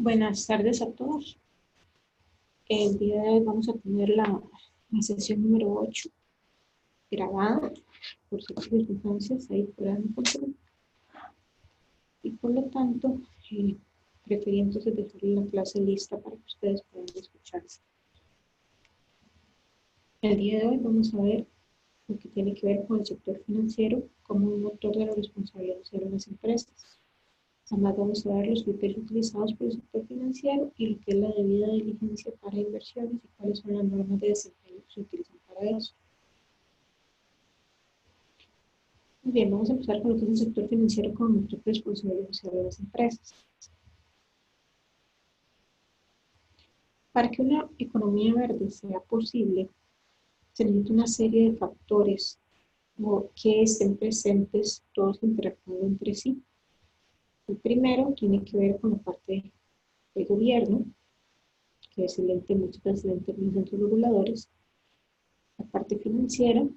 Buenas tardes a todos. El día de hoy vamos a tener la sesión número 8 grabada por circunstancias ahí fuera de control. Y por lo tanto, preferí entonces dejarle la clase lista para que ustedes puedan escucharse. El día de hoy vamos a ver lo que tiene que ver con el sector financiero como un motor de la responsabilidad social en las empresas. Además vamos a ver los criterios utilizados por el sector financiero y lo que es la debida diligencia para inversiones y cuáles son las normas de desempeño que se utilizan para eso. Muy bien, vamos a empezar con lo que es el sector financiero como motor de responsabilidad social de las empresas. Para que una economía verde sea posible, se necesita una serie de factores que estén presentes, todos interactuando entre sí. El primero tiene que ver con la parte del gobierno, que es el ente, muchas veces el ente de los centros reguladores, la parte financiera,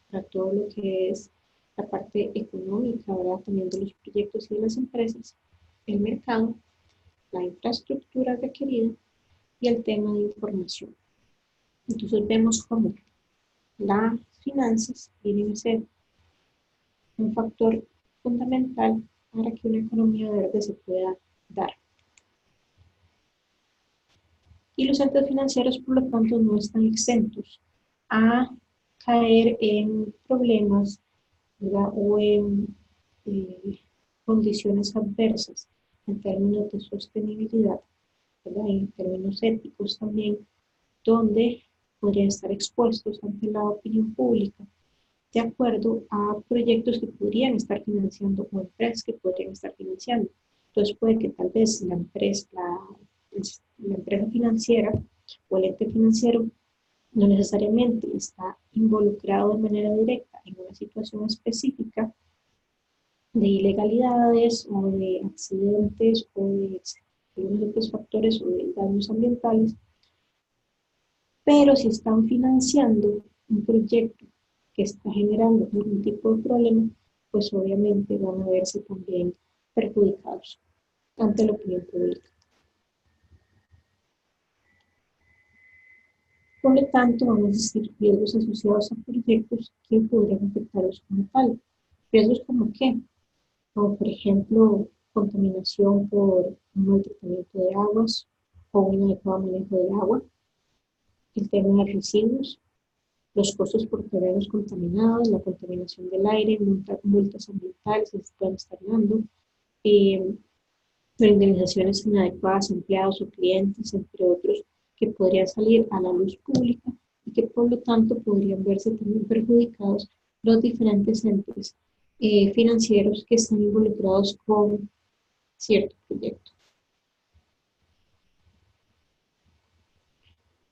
para todo lo que es la parte económica, ¿verdad? También de los proyectos y de las empresas, el mercado, la infraestructura requerida y el tema de información. Entonces vemos cómo las finanzas vienen a ser un factor fundamental para que una economía verde se pueda dar. Y los entes financieros, por lo tanto, no están exentos a caer en problemas, ¿verdad? O en condiciones adversas en términos de sostenibilidad, ¿verdad? En términos éticos también, donde podrían estar expuestos ante la opinión pública de acuerdo a proyectos que podrían estar financiando o empresas que podrían estar financiando. Entonces puede que tal vez la empresa financiera o el ente financiero no necesariamente está involucrado de manera directa en una situación específica de ilegalidades o de accidentes o de algunos otros factores o de daños ambientales, pero si están financiando un proyecto que está generando algún tipo de problema, pues obviamente van a verse también perjudicados ante la opinión pública. Por lo tanto, van a existir riesgos asociados a proyectos que podrían afectarlos como tal. ¿Riesgos como qué? Como por ejemplo, contaminación por un mal tratamiento de aguas o un inadecuado manejo de agua, el tema de residuos, los costos por terrenos contaminados, la contaminación del aire, multas ambientales que se pueden estar dando, indemnizaciones inadecuadas a empleados o clientes, entre otros, que podrían salir a la luz pública y que por lo tanto podrían verse también perjudicados los diferentes entes financieros que están involucrados con cierto proyecto.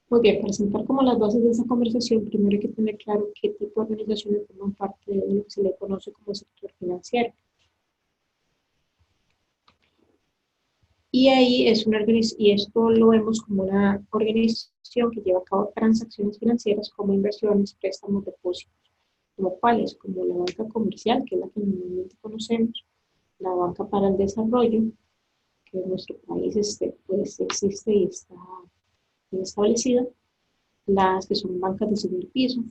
Muy bien, para sentar como las bases de esa conversación, primero hay que tener claro qué tipo de organizaciones forman parte de lo que se le conoce como sector financiero. Y ahí es una y esto lo vemos como una organización que lleva a cabo transacciones financieras como inversiones, préstamos, depósitos, como cuáles, como la banca comercial, que es la que normalmente conocemos, la banca para el desarrollo, que en nuestro país pues existe y está bien establecida, las que son bancas de segundo piso,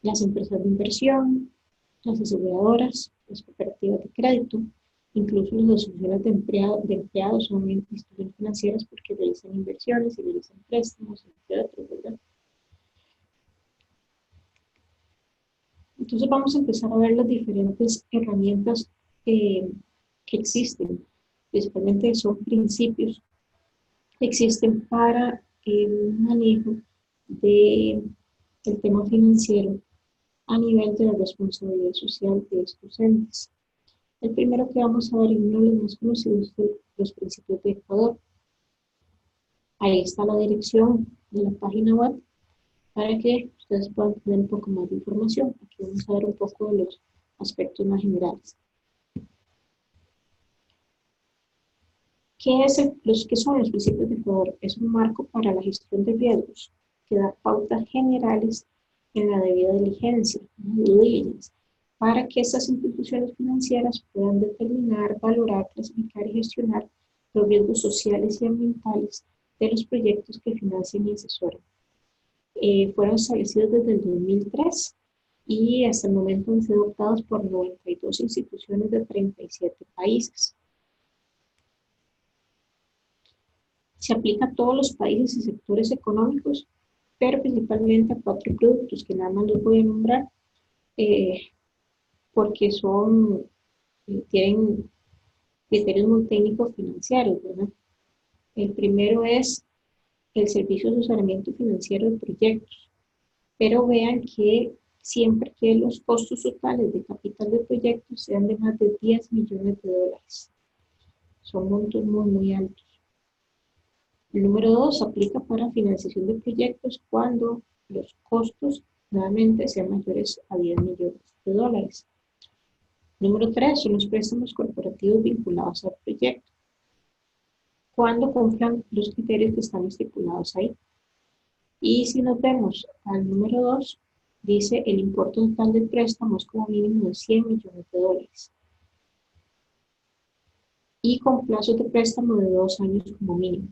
las empresas de inversión, las aseguradoras, las cooperativas de crédito, incluso las asociaciones de empleados son instituciones financieras porque realizan inversiones y realizan préstamos, entre otros, ¿verdad? Entonces vamos a empezar a ver las diferentes herramientas que existen, principalmente son principios que existen para el manejo del tema financiero a nivel de la responsabilidad social de estos entes. El primero que vamos a ver en uno de los más conocidos es los principios de Ecuador. Ahí está la dirección de la página web para que ustedes puedan tener un poco más de información. Aquí vamos a ver un poco de los aspectos más generales. ¿Qué son los principios de Ecuador? Es un marco para la gestión de riesgos que da pautas generales en la debida diligencia, para que estas instituciones financieras puedan determinar, valorar, clasificar y gestionar los riesgos sociales y ambientales de los proyectos que financian y asesoran. Fueron establecidos desde el 2003 y hasta el momento han sido adoptados por 92 instituciones de 37 países. Se aplica a todos los países y sectores económicos, pero principalmente a 4 productos que nada más los voy a nombrar porque tienen criterios muy técnicos financieros, ¿verdad? El primero es el servicio de asesoramiento financiero de proyectos, pero vean que siempre que los costos totales de capital de proyectos sean de más de 10 millones de dólares. Son montos muy, muy altos. El número 2 aplica para financiación de proyectos cuando los costos nuevamente sean mayores a 10 millones de dólares. Número 3 son los préstamos corporativos vinculados al proyecto, cuando cumplan los criterios que están estipulados ahí. Y si nos vemos al número 2, dice el importe total del préstamo es como mínimo de 100 millones de dólares. Y con plazos de préstamo de 2 años como mínimo.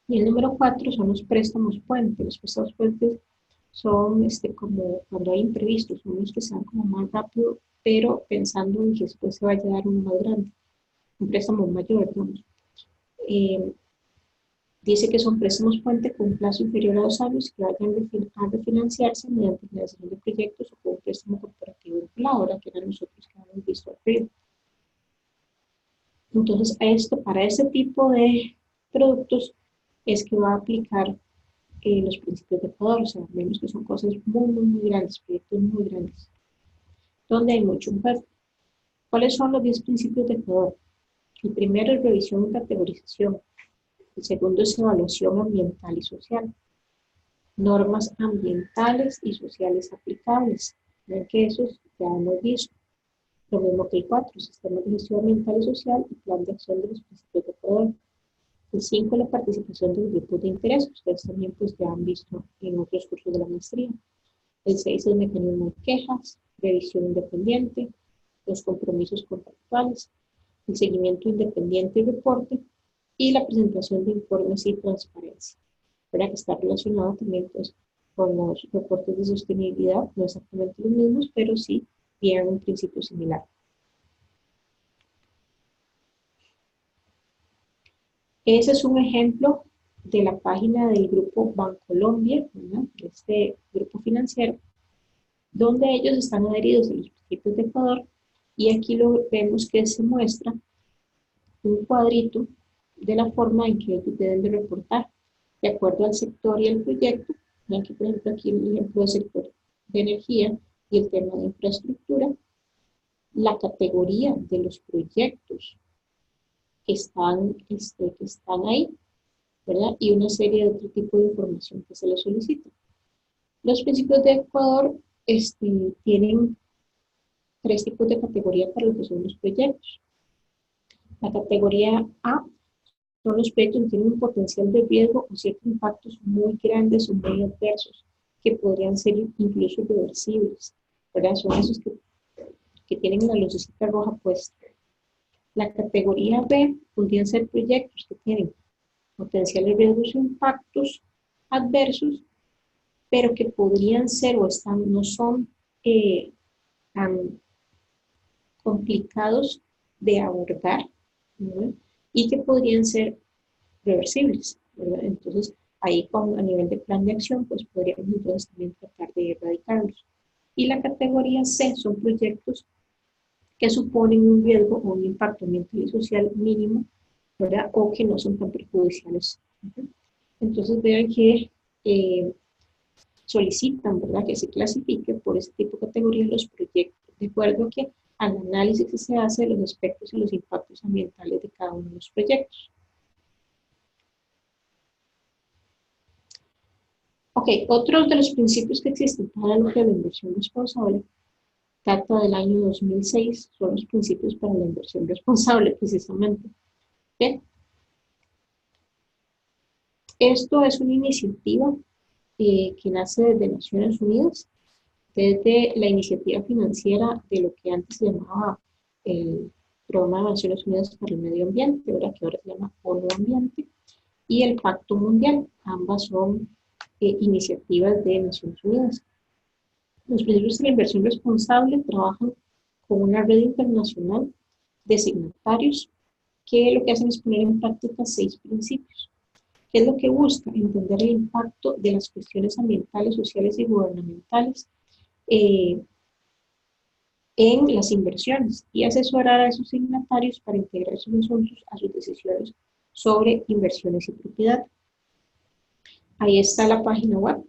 Y el número 4 son los préstamos puentes. Los préstamos puentes son como cuando hay imprevistos, son los que se dan como más rápido, pero pensando en que después se vaya a dar uno más grande, un préstamo mayor, digamos. Dice que son préstamos puente con plazo inferior a 2 años que vayan a refinanciarse mediante financiación de proyectos o con un préstamo corporativo vinculado, ahora que eran nosotros que habíamos visto arriba. Entonces, para este tipo de productos es que va a aplicar los principios de Ecuador, o sea, vemos que son cosas muy, muy, muy grandes, proyectos muy grandes, donde hay mucho en juego. ¿Cuáles son los 10 principios de Ecuador? El primero es revisión y categorización. El segundo es evaluación ambiental y social. Normas ambientales y sociales aplicables. Ven que esos ya hemos visto. Lo mismo que el 4, sistema de gestión ambiental y social y plan de acción de los principios de Ecuador. El 5, la participación de los grupos de interés. Ustedes también pues ya han visto en otros cursos de la maestría. El 6, el mecanismo de quejas, revisión independiente, los compromisos contractuales, el seguimiento independiente y reporte, y la presentación de informes y transparencia, ¿verdad? Que está relacionado también pues, con los reportes de sostenibilidad, no exactamente los mismos, pero sí tienen un principio similar. Ese es un ejemplo de la página del grupo Bancolombia, ¿verdad? Este grupo financiero, donde ellos están adheridos a los principios de Ecuador, y aquí vemos que se muestra un cuadrito de la forma en que ellos deben de reportar, de acuerdo al sector y al proyecto. Ven que, por ejemplo, aquí el ejemplo del sector de energía y el tema de infraestructura, la categoría de los proyectos que están ahí, ¿verdad? Y una serie de otro tipo de información que se les solicita. Los principios de Ecuador tienen 3 tipos de categoría para lo que son los proyectos. La categoría A son los proyectos que tienen un potencial de riesgo o ciertos impactos muy grandes o muy adversos, que podrían ser incluso reversibles, ¿verdad? Son esos que tienen la lucecita roja puesta. La categoría B podrían ser proyectos que tienen potenciales riesgos o impactos adversos, pero que podrían ser o no son tan complicados de abordar, ¿verdad? Y que podrían ser reversibles, ¿verdad? Entonces, ahí a nivel de plan de acción, pues podríamos entonces también tratar de erradicarlos. Y la categoría C son proyectos que suponen un riesgo o un impacto ambiental y social mínimo, ¿verdad? O que no son tan perjudiciales. Entonces, vean que solicitan, ¿verdad?, que se clasifique por ese tipo de categorías los proyectos, de acuerdo a que al análisis que se hace de los aspectos y los impactos ambientales de cada uno de los proyectos. Ok, otros de los principios que existen para lo que es la inversión responsable, data del año 2006, son los principios para la inversión responsable, precisamente. ¿Bien? Esto es una iniciativa que nace desde Naciones Unidas, desde la iniciativa financiera de lo que antes se llamaba el Programa de Naciones Unidas para el Medio Ambiente, ¿verdad? Que ahora se llama ONU Ambiente, y el Pacto Mundial. Ambas son iniciativas de Naciones Unidas. Los principios de la inversión responsable trabajan con una red internacional de signatarios que lo que hacen es poner en práctica 6 principios. ¿Qué es lo que busca? Entender el impacto de las cuestiones ambientales, sociales y gubernamentales en las inversiones y asesorar a esos signatarios para integrar sus asuntos a sus decisiones sobre inversiones y propiedad. Ahí está la página web.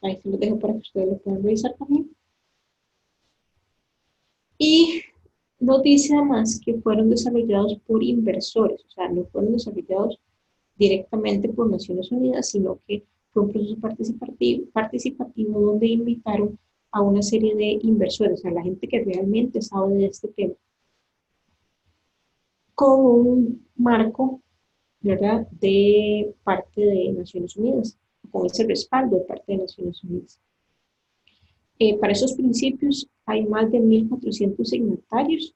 Ahí se los dejo para que ustedes lo puedan revisar también. Y nos dice además que fueron desarrollados por inversores, o sea, no fueron desarrollados directamente por Naciones Unidas, sino que fue un proceso participativo donde invitaron a una serie de inversores, a la gente que realmente sabe de este tema, con un marco, ¿verdad?, de parte de Naciones Unidas, con ese respaldo de parte de Naciones Unidas. Para esos principios hay más de 1.400 signatarios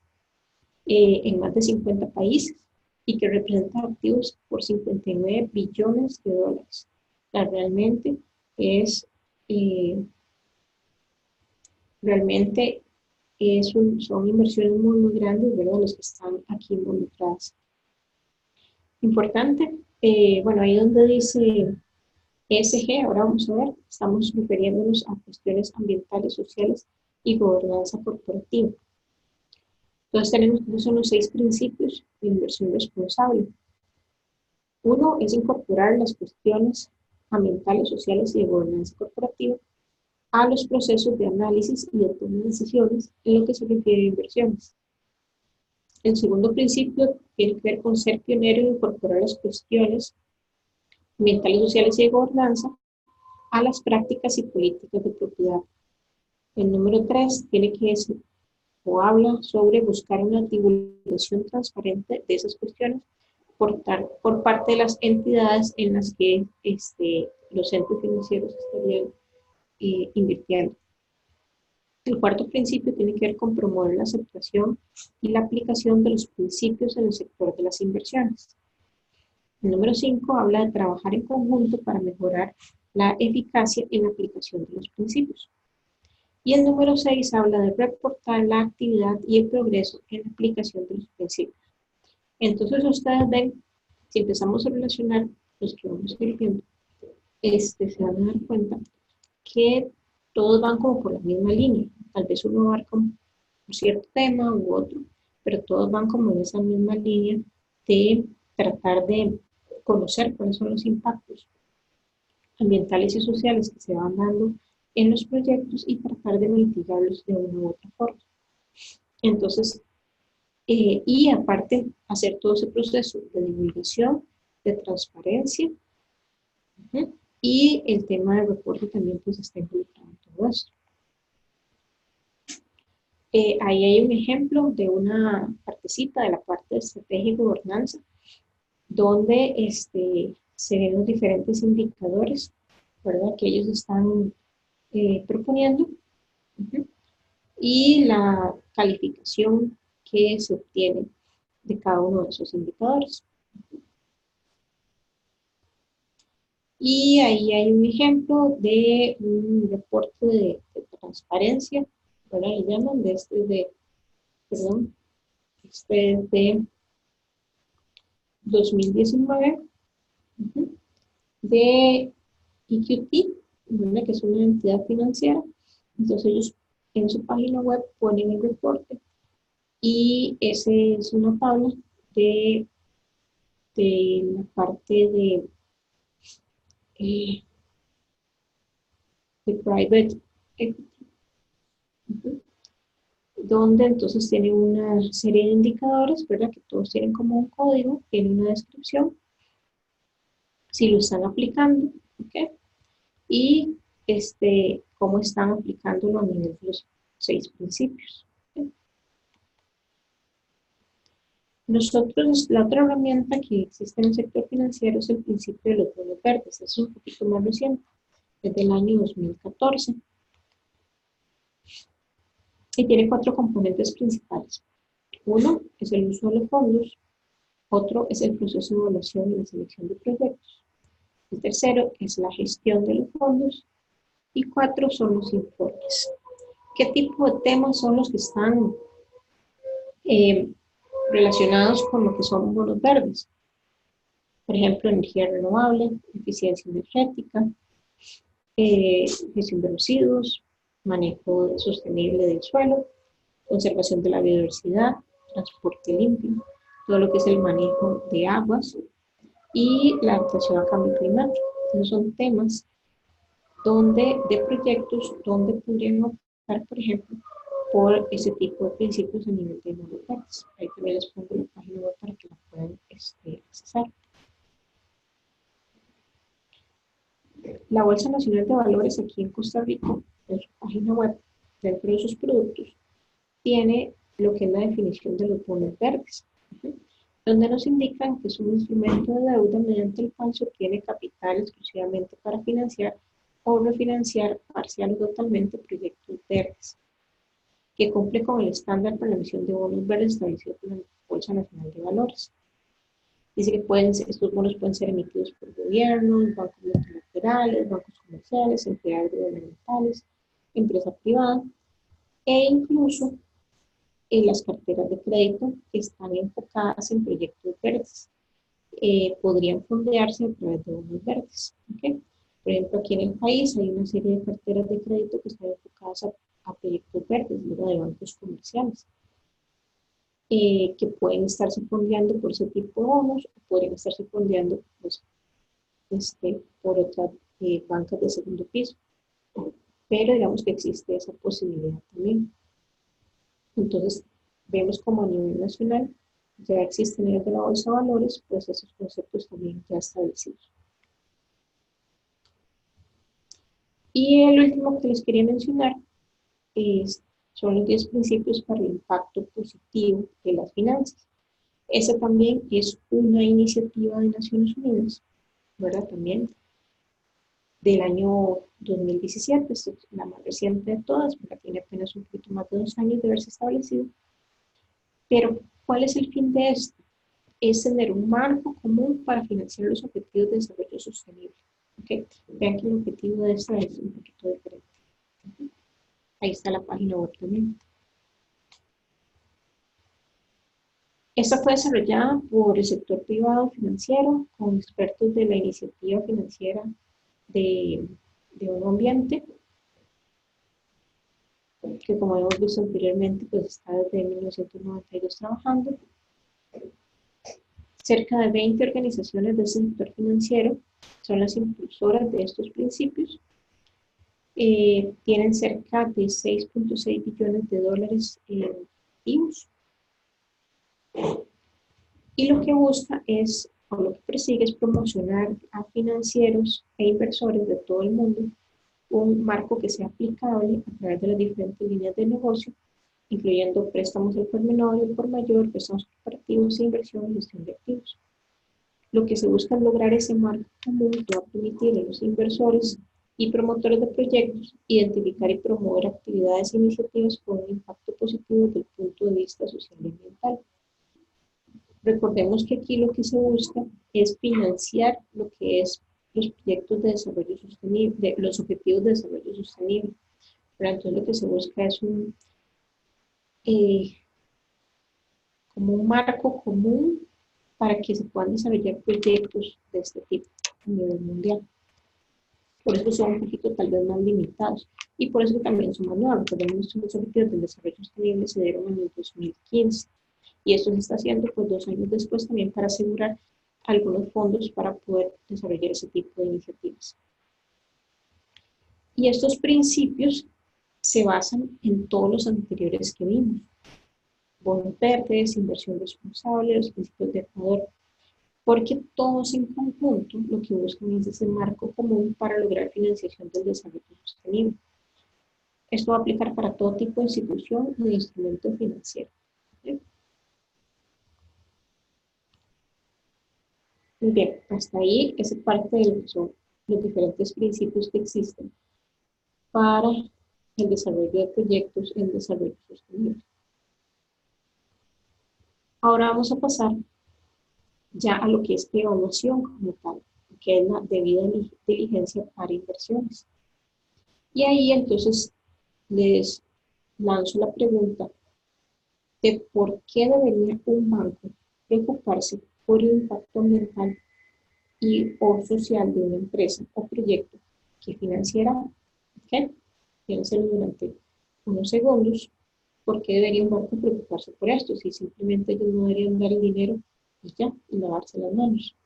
en más de 50 países y que representan activos por 59 billones de dólares. O sea, realmente son inversiones muy, muy grandes, ¿verdad? Los que están aquí involucradas. Importante, bueno, ahí donde dice ESG, ahora vamos a ver, estamos refiriéndonos a cuestiones ambientales, sociales y gobernanza corporativa. Entonces tenemos que son los 6 principios de inversión responsable. Uno es incorporar las cuestiones ambientales, sociales y de gobernanza corporativa a los procesos de análisis y de toma de decisiones en lo que se refiere a inversiones. El segundo principio tiene que ver con ser pionero en incorporar las cuestiones ambientales, sociales y de gobernanza a las prácticas y políticas de propiedad. El número 3 tiene que decir o habla sobre buscar una divulgación transparente de esas cuestiones por parte de las entidades en las que los entes financieros estarían invirtiendo. El cuarto principio tiene que ver con promover la aceptación y la aplicación de los principios en el sector de las inversiones. El número 5 habla de trabajar en conjunto para mejorar la eficacia en la aplicación de los principios. Y el número 6 habla de reportar la actividad y el progreso en la aplicación de los principios. Entonces ustedes ven, si empezamos a relacionar los que vamos a ir viendo, se van a dar cuenta que todos van como por la misma línea. Tal vez uno abarca un cierto tema u otro, pero todos van como en esa misma línea de tratar de conocer cuáles son los impactos ambientales y sociales que se van dando en los proyectos y tratar de mitigarlos de una u otra forma. Entonces, y aparte hacer todo ese proceso de divulgación, de transparencia, y el tema de reporte también pues está involucrado en todo esto. Ahí hay un ejemplo de una partecita de la parte de estrategia y gobernanza, donde se ven los diferentes indicadores, ¿verdad?, que ellos están proponiendo, y la calificación que se obtiene de cada uno de esos indicadores. Y ahí hay un ejemplo de un reporte de transparencia, ¿verdad? Le llaman de de 2019, de EQT, ¿verdad?, que es una entidad financiera. Entonces ellos en su página web ponen el reporte y ese es una tabla de la parte de private equity, donde entonces tiene una serie de indicadores, ¿verdad?, que todos tienen como un código, tienen una descripción, si lo están aplicando, ¿ok? Y cómo están aplicándolo a nivel de los 6 principios. ¿Okay? Nosotros, la otra herramienta que existe en el sector financiero es el principio de los bonos verdes. Es un poquito más reciente, desde el año 2014. Y tiene 4 componentes principales. Uno es el uso de los fondos, otro es el proceso de evaluación y la selección de proyectos. El tercero es la gestión de los fondos y cuatro son los informes. ¿Qué tipo de temas son los que están eh, relacionados con lo que son bonos verdes? Por ejemplo, energía renovable, eficiencia energética, gestión de residuos, manejo sostenible del suelo, conservación de la biodiversidad, transporte limpio, todo lo que es el manejo de aguas y la adaptación al cambio climático. Entonces son temas de proyectos donde podrían optar, por ejemplo, por ese tipo de principios a nivel de bonos. Ahí también les pongo la página web para que la puedan accesar. La Bolsa Nacional de Valores aquí en Costa Rica, en su página web, dentro de sus productos, tiene lo que es la definición de los bonos verdes, donde nos indican que es un instrumento de deuda mediante el cual se obtiene capital exclusivamente para financiar o refinanciar parcial o totalmente proyectos verdes, que cumple con el estándar para la emisión de bonos verdes establecido por la Bolsa Nacional de Valores. Dice que estos bonos pueden ser emitidos por gobiernos, bancos multilaterales, bancos comerciales, entidades gubernamentales, empresas privadas e incluso en las carteras de crédito que están enfocadas en proyectos verdes. Podrían fondearse a través de bonos verdes. ¿Okay? Por ejemplo, aquí en el país hay una serie de carteras de crédito que están enfocadas a proyectos verdes, ¿verdad? De bancos comerciales. Que pueden estarse fondeando por ese tipo de bonos o podrían estarse fondeando pues, por otras bancas de segundo piso. Pero digamos que existe esa posibilidad también. Entonces, vemos como a nivel nacional ya existe a nivel de la Bolsa de Valores, pues esos conceptos también ya establecidos. Y el último que les quería mencionar son los 10 principios para el impacto positivo de las finanzas. Esa también es una iniciativa de Naciones Unidas, ¿verdad? También del año 2017, es la más reciente de todas, porque tiene apenas un poquito más de 2 años de haberse establecido. Pero, ¿cuál es el fin de esto? Es tener un marco común para financiar los objetivos de desarrollo sostenible. ¿Okay? Vean que el objetivo de esta es un poquito diferente. Ahí está la página web también. Esta fue desarrollada por el sector privado financiero con expertos de la iniciativa financiera de un ambiente que, como hemos visto anteriormente, pues está desde 1992 trabajando. Cerca de 20 organizaciones del sector financiero son las impulsoras de estos principios. Tienen cerca de 6.6 billones de dólares activos. Y lo que busca es, o lo que persigue es promocionar a financieros e inversores de todo el mundo un marco que sea aplicable a través de las diferentes líneas de negocio, incluyendo préstamos al por menor y al por mayor, préstamos corporativos, inversión y gestión de activos. Lo que se busca es lograr ese marco común que va a permitir a los inversores y promotores de proyectos identificar y promover actividades e iniciativas con un impacto positivo desde el punto de vista social y ambiental. Recordemos que aquí lo que se busca es financiar lo que es los proyectos de desarrollo sostenible, los objetivos de desarrollo sostenible. Pero entonces lo que se busca es como un marco común para que se puedan desarrollar proyectos de este tipo a nivel mundial. Por eso son un poquito tal vez más limitados y por eso también son más nuevos. Recordemos que los objetivos del desarrollo sostenible se dieron en el 2015 y esto se está haciendo pues 2 años después también para asegurar algunos fondos para poder desarrollar ese tipo de iniciativas. Y estos principios se basan en todos los anteriores que vimos. Bonos verdes, inversión responsable, los principios de Ecuador, porque todos en conjunto lo que buscan es ese marco común para lograr financiación del desarrollo sostenible. Esto va a aplicar para todo tipo de institución y de instrumento financiero. ¿Sí? Muy bien, hasta ahí es parte de lo que son los diferentes principios que existen para el desarrollo de proyectos en desarrollo sostenible. Ahora vamos a pasar ya a lo que es evaluación como tal, que es la debida diligencia para inversiones. Y ahí entonces les lanzo la pregunta de por qué debería un banco preocuparse por el impacto ambiental y o social de una empresa o proyecto que financiará. ¿Ok? Piénselo durante unos segundos. ¿Por qué debería un banco preocuparse por esto? Si simplemente ellos no deberían dar el dinero y ya, y lavarse las manos.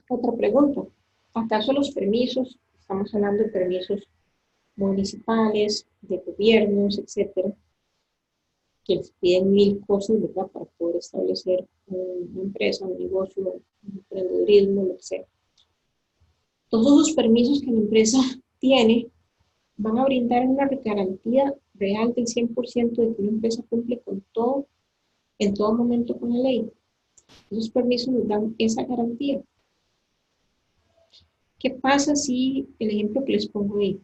Otra pregunta. ¿Acaso los permisos, estamos hablando de permisos municipales, de gobiernos, etcétera, que les piden mil cosas, ¿verdad?, para poder establecer una empresa, un negocio, un emprendedurismo, lo que sea? Todos los permisos que la empresa tiene van a brindar una garantía real del 100% de que una empresa cumple con todo, en todo momento con la ley. Esos permisos nos dan esa garantía. ¿Qué pasa si, el ejemplo que les pongo ahí,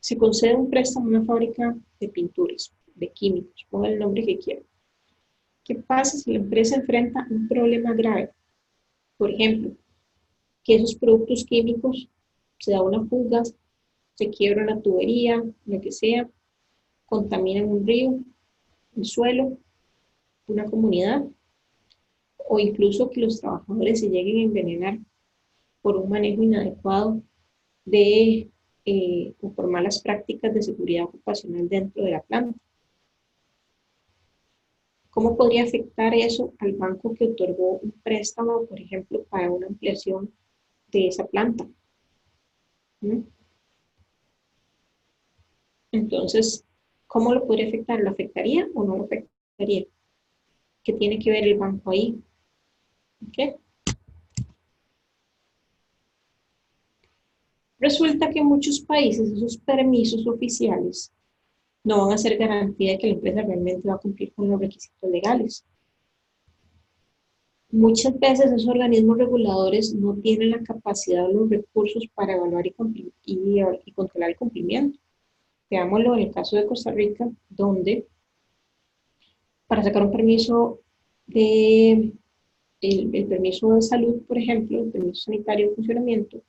se concede un préstamo a una fábrica de pinturas, de químicos, ponga el nombre que quieran? ¿Qué pasa si la empresa enfrenta un problema grave? Por ejemplo, que esos productos químicos se da una fuga, se quiebra una tubería, lo que sea, contaminan un río, el suelo, una comunidad, o incluso que los trabajadores se lleguen a envenenar por un manejo inadecuado de o por malas prácticas de seguridad ocupacional dentro de la planta. ¿Cómo podría afectar eso al banco que otorgó un préstamo, por ejemplo, para una ampliación de esa planta? ¿Mm? Entonces, ¿cómo lo podría afectar? ¿Lo afectaría o no lo afectaría? ¿Qué tiene que ver el banco ahí? ¿Okay? Resulta que en muchos países esos permisos oficiales no van a ser garantía de que la empresa realmente va a cumplir con los requisitos legales. Muchas veces esos organismos reguladores no tienen la capacidad o los recursos para evaluar y controlar el cumplimiento. Veámoslo en el caso de Costa Rica, donde para sacar un permiso de el permiso de salud, por ejemplo, el permiso sanitario de funcionamiento,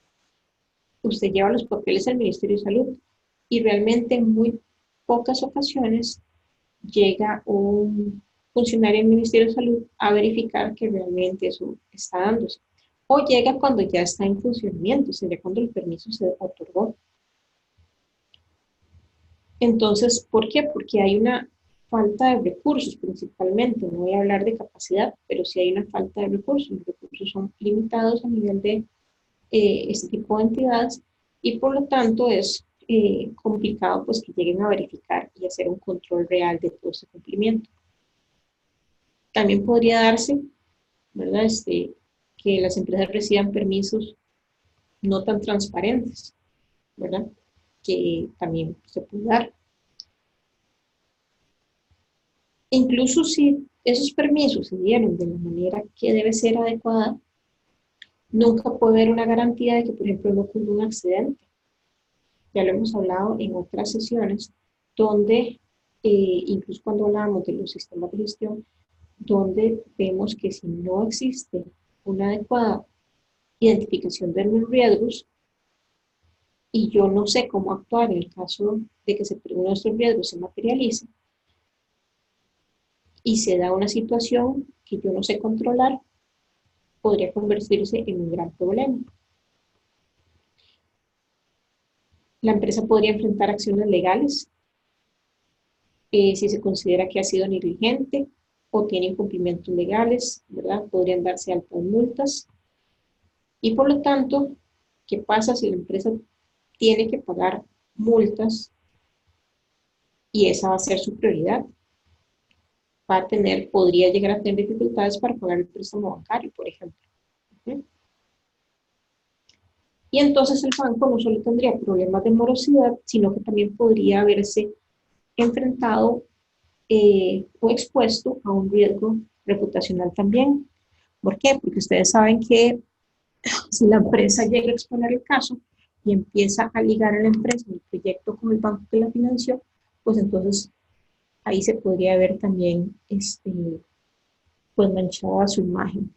usted lleva los papeles al Ministerio de Salud y realmente en muy pocas ocasiones llega un funcionario del Ministerio de Salud a verificar que realmente eso está dándose. O llega cuando ya está en funcionamiento, o sea, ya cuando el permiso se otorgó. Entonces, ¿por qué? Porque hay una falta de recursos principalmente. No voy a hablar de capacidad, pero sí hay una falta de recursos. Los recursos son limitados a nivel de este tipo de entidades y por lo tanto es complicado pues que lleguen a verificar y hacer un control real de todo ese cumplimiento. También podría darse, ¿verdad? Que las empresas reciban permisos no tan transparentes, ¿verdad? Que también se puede dar. Incluso si esos permisos se dieron de la manera que debe ser adecuada, nunca puede haber una garantía de que, por ejemplo, no ocurra un accidente. Ya lo hemos hablado en otras sesiones, donde, incluso cuando hablamos de los sistemas de gestión, donde vemos que si no existe una adecuada identificación de los riesgos, y yo no sé cómo actuar en el caso de que uno de estos riesgos se materialice, y se da una situación que yo no sé controlar, podría convertirse en un gran problema. La empresa podría enfrentar acciones legales si se considera que ha sido negligente o tiene incumplimientos legales, ¿verdad? Podrían darse altas multas. Y por lo tanto, ¿qué pasa si la empresa tiene que pagar multas y esa va a ser su prioridad? Podría llegar a tener dificultades para pagar el préstamo bancario, por ejemplo. Y entonces el banco no solo tendría problemas de morosidad, sino que también podría verse enfrentado o expuesto a un riesgo reputacional también. ¿Por qué? Porque ustedes saben que si la empresa llega a exponer el caso y empieza a ligar a la empresa el proyecto con el banco que la financió, pues entonces ahí se podría ver también pues manchada su imagen.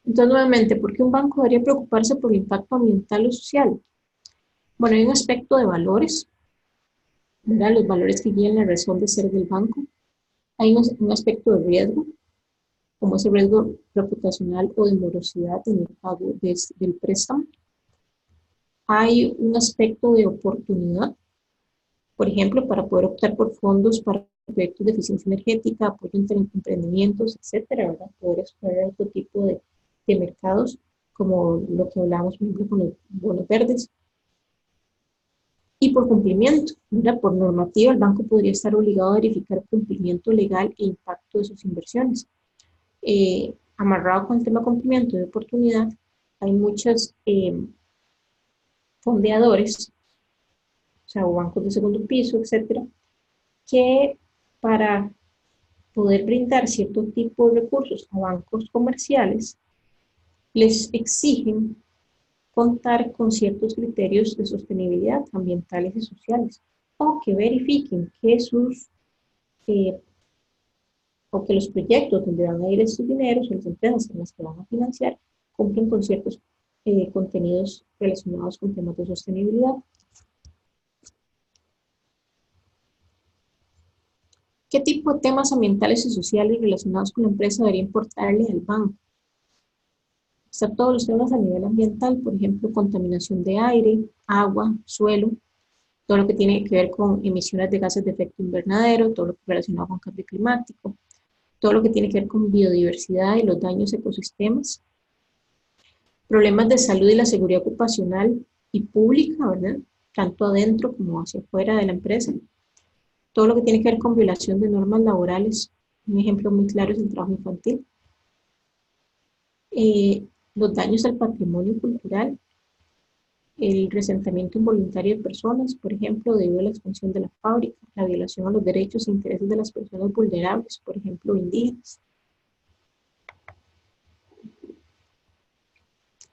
Entonces, nuevamente, ¿por qué un banco debería preocuparse por el impacto ambiental o social? Bueno, hay un aspecto de valores, ¿verdad? Los valores que guían la razón de ser del banco. Hay un aspecto de riesgo, como ese riesgo reputacional o de morosidad en el pago del préstamo. Hay un aspecto de oportunidad, por ejemplo, para poder optar por fondos para proyectos de eficiencia energética, apoyo entre emprendimientos, etcétera, ¿verdad? Poder explorar otro tipo de mercados, como lo que hablábamos, por ejemplo, con los bonos verdes. Y por cumplimiento, ¿verdad? Por normativa, el banco podría estar obligado a verificar cumplimiento legal e impacto de sus inversiones. Amarrado con el tema cumplimiento de oportunidad, hay muchos fondeadores, o sea, o bancos de segundo piso, etcétera, que para poder brindar cierto tipo de recursos a bancos comerciales, les exigen contar con ciertos criterios de sostenibilidad ambientales y sociales, o que verifiquen que eh, o que los proyectos donde van a ir estos dineros o las empresas en las que van a financiar cumplen con ciertos contenidos relacionados con temas de sostenibilidad. ¿Qué tipo de temas ambientales y sociales relacionados con la empresa debería importarle al banco? Están todos los temas a nivel ambiental, por ejemplo, contaminación de aire, agua, suelo, todo lo que tiene que ver con emisiones de gases de efecto invernadero, todo lo que relacionado con cambio climático, todo lo que tiene que ver con biodiversidad y los daños a ecosistemas, problemas de salud y la seguridad ocupacional y pública, ¿verdad? Tanto adentro como hacia afuera de la empresa. Todo lo que tiene que ver con violación de normas laborales, un ejemplo muy claro es el trabajo infantil. Los daños al patrimonio cultural, el resentamiento involuntario de personas, por ejemplo, debido a la expansión de la fábrica, la violación a los derechos e intereses de las personas vulnerables, por ejemplo, indígenas.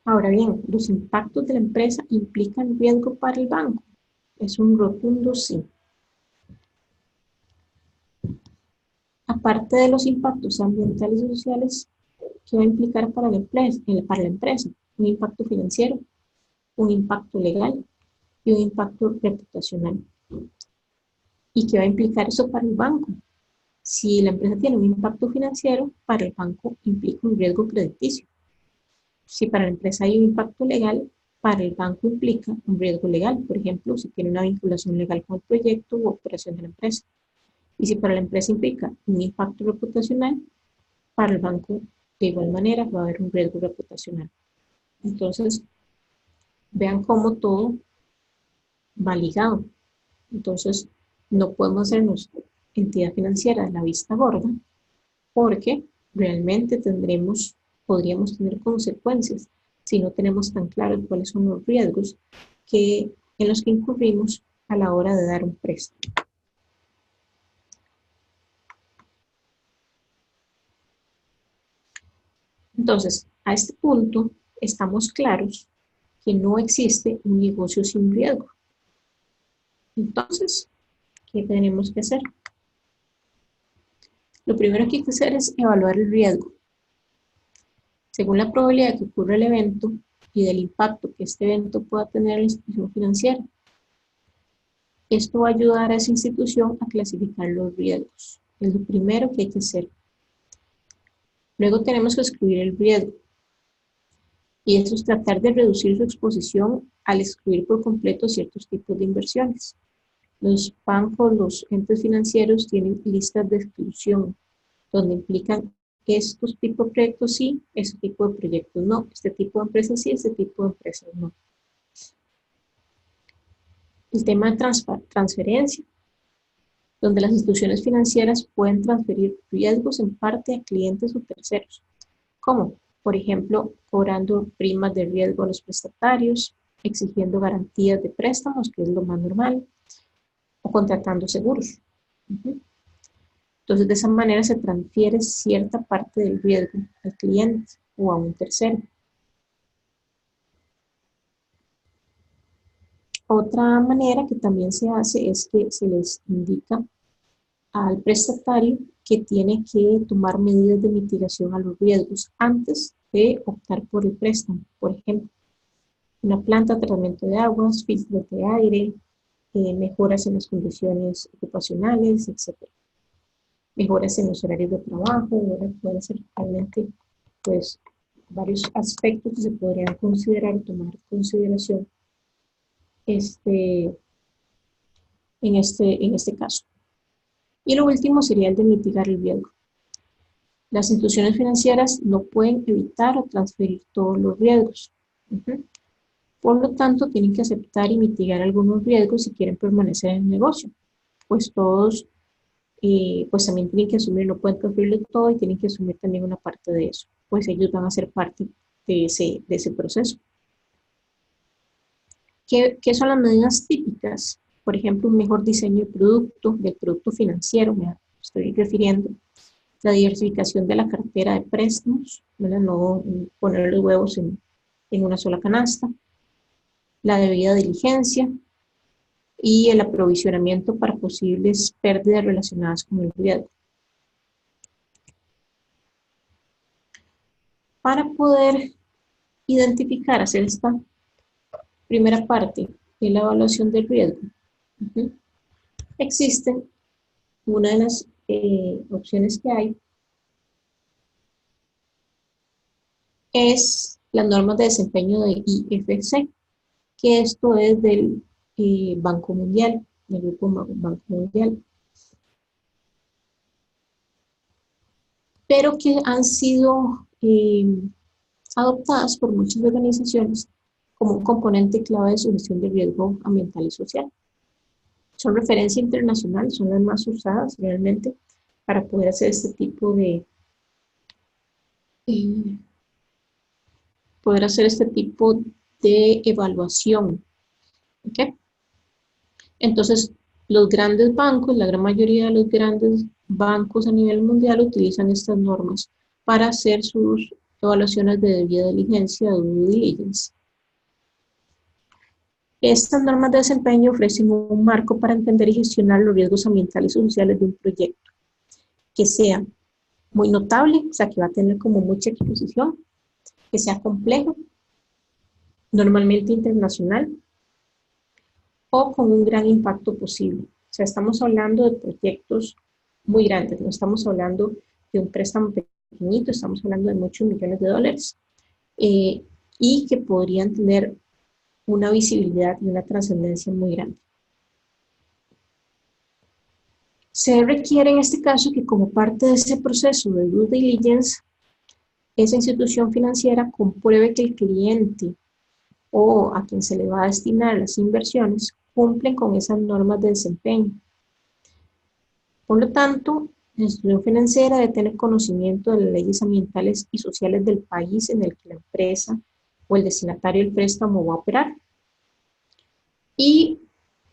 Ahora bien, ¿los impactos de la empresa implican riesgo para el banco? Es un rotundo sí. Aparte de los impactos ambientales y sociales, ¿qué va a implicar para la empresa? Un impacto financiero, un impacto legal y un impacto reputacional. ¿Y qué va a implicar eso para el banco? Si la empresa tiene un impacto financiero, para el banco implica un riesgo crediticio. Si para la empresa hay un impacto legal, para el banco implica un riesgo legal, por ejemplo, si tiene una vinculación legal con el proyecto u operación de la empresa. Y si para la empresa implica un impacto reputacional, para el banco de igual manera va a haber un riesgo reputacional. Entonces, vean cómo todo va ligado. Entonces, no podemos hacernos entidad financiera de la vista gorda porque realmente podríamos tener consecuencias si no tenemos tan claro cuáles son los riesgos en los que incurrimos a la hora de dar un préstamo. Entonces, a este punto estamos claros que no existe un negocio sin riesgo. Entonces, ¿qué tenemos que hacer? Lo primero que hay que hacer es evaluar el riesgo. Según la probabilidad de que ocurra el evento y del impacto que este evento pueda tener en la institución financiera. Esto va a ayudar a esa institución a clasificar los riesgos. Es lo primero que hay que hacer. Luego tenemos que excluir el riesgo. Y eso es tratar de reducir su exposición al excluir por completo ciertos tipos de inversiones. Los bancos, los entes financieros tienen listas de exclusión, donde implican estos tipos de proyectos sí, este tipo de proyectos no, este tipo de empresas sí, este tipo de empresas no. El tema de transferencia, donde las instituciones financieras pueden transferir riesgos en parte a clientes o terceros. ¿Cómo? por ejemplo, cobrando primas de riesgo a los prestatarios, exigiendo garantías de préstamos, que es lo más normal, o contratando seguros. Entonces, de esa manera se transfiere cierta parte del riesgo al cliente o a un tercero. Otra manera que también se hace es que se les indica al prestatario que tiene que tomar medidas de mitigación a los riesgos antes de optar por el préstamo. Por ejemplo, una planta de tratamiento de aguas, filtros de aire, mejoras en las condiciones ocupacionales, etc. Mejoras en los horarios de trabajo, pueden ser realmente pues, varios aspectos que se podrían considerar o tomar en consideración en este caso. Y lo último sería el de mitigar el riesgo. Las instituciones financieras no pueden evitar o transferir todos los riesgos. Por lo tanto, tienen que aceptar y mitigar algunos riesgos si quieren permanecer en el negocio. Pues todos pues también tienen que asumir, no pueden transferirlo todo y tienen que asumir también una parte de eso. Pues ellos van a ser parte de ese proceso. ¿Qué son las medidas típicas? Por ejemplo, un mejor diseño del producto financiero, me estoy refiriendo. La diversificación de la cartera de préstamos, ¿verdad? No poner los huevos en una sola canasta. La debida diligencia y el aprovisionamiento para posibles pérdidas relacionadas con el riesgo. Para poder identificar, hacer esta primera parte de la evaluación del riesgo, existen una de las opciones que hay es las normas de desempeño de IFC, que esto es del Banco Mundial, del Grupo Banco Mundial, pero que han sido adoptadas por muchas organizaciones como un componente clave de su gestión de riesgo ambiental y social. Son referencia internacional, son las más usadas realmente para poder hacer este tipo de evaluación. ¿Okay? Entonces, los grandes bancos, la gran mayoría de los grandes bancos a nivel mundial utilizan estas normas para hacer sus evaluaciones de debida diligencia o due diligence. Estas normas de desempeño ofrecen un marco para entender y gestionar los riesgos ambientales y sociales de un proyecto que sea muy notable, o sea, que va a tener como mucha exposición, que sea complejo, normalmente internacional, o con un gran impacto posible. O sea, estamos hablando de proyectos muy grandes, no estamos hablando de un préstamo pequeñito, estamos hablando de muchos millones de dólares, y que podrían tener una visibilidad y una trascendencia muy grande. Se requiere en este caso que como parte de ese proceso de due diligence, esa institución financiera compruebe que el cliente o a quien se le va a destinar las inversiones cumplen con esas normas de desempeño. Por lo tanto, la institución financiera debe tener conocimiento de las leyes ambientales y sociales del país en el que la empresa o el destinatario del préstamo va a operar y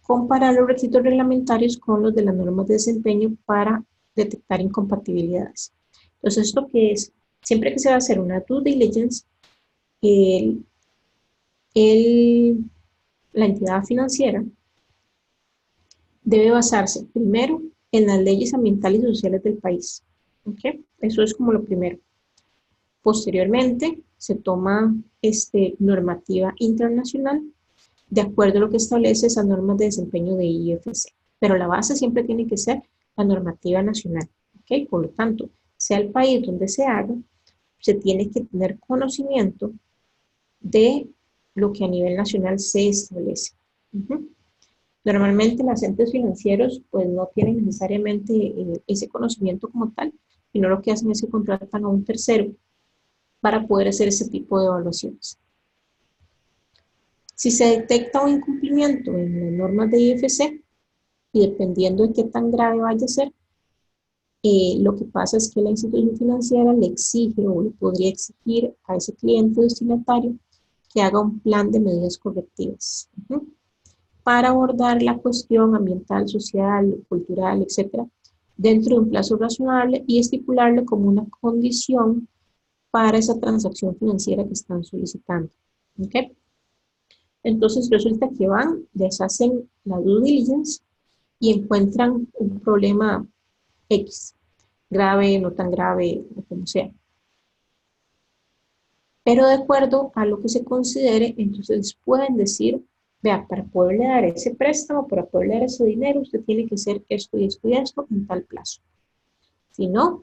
comparar los requisitos reglamentarios con los de las normas de desempeño para detectar incompatibilidades. Entonces, ¿esto qué es? Siempre que se va a hacer una due diligence, la entidad financiera debe basarse primero en las leyes ambientales y sociales del país. ¿Okay? Eso es como lo primero. Posteriormente, se toma normativa internacional de acuerdo a lo que establece esas normas de desempeño de IFC. Pero la base siempre tiene que ser la normativa nacional. ¿Okay? Por lo tanto, sea el país donde se haga, se tiene que tener conocimiento de lo que a nivel nacional se establece. Normalmente los entes financieros pues no tienen necesariamente ese conocimiento como tal, sino lo que hacen es que contratan a un tercero para poder hacer ese tipo de evaluaciones. Si se detecta un incumplimiento en las normas de IFC, y dependiendo de qué tan grave vaya a ser, Lo que pasa es que la institución financiera le exige o le podría exigir a ese cliente destinatario que haga un plan de medidas correctivas para abordar la cuestión ambiental, social, cultural, etcétera, dentro de un plazo razonable y estipularle como una condición para esa transacción financiera que están solicitando. ¿Okay? Entonces resulta que van, les hacen la due diligence y encuentran un problema X, grave, no tan grave, o como sea. Pero de acuerdo a lo que se considere, entonces pueden decir, vea, para poderle dar ese préstamo, para poderle dar ese dinero, usted tiene que hacer esto y esto y esto en tal plazo. Si no,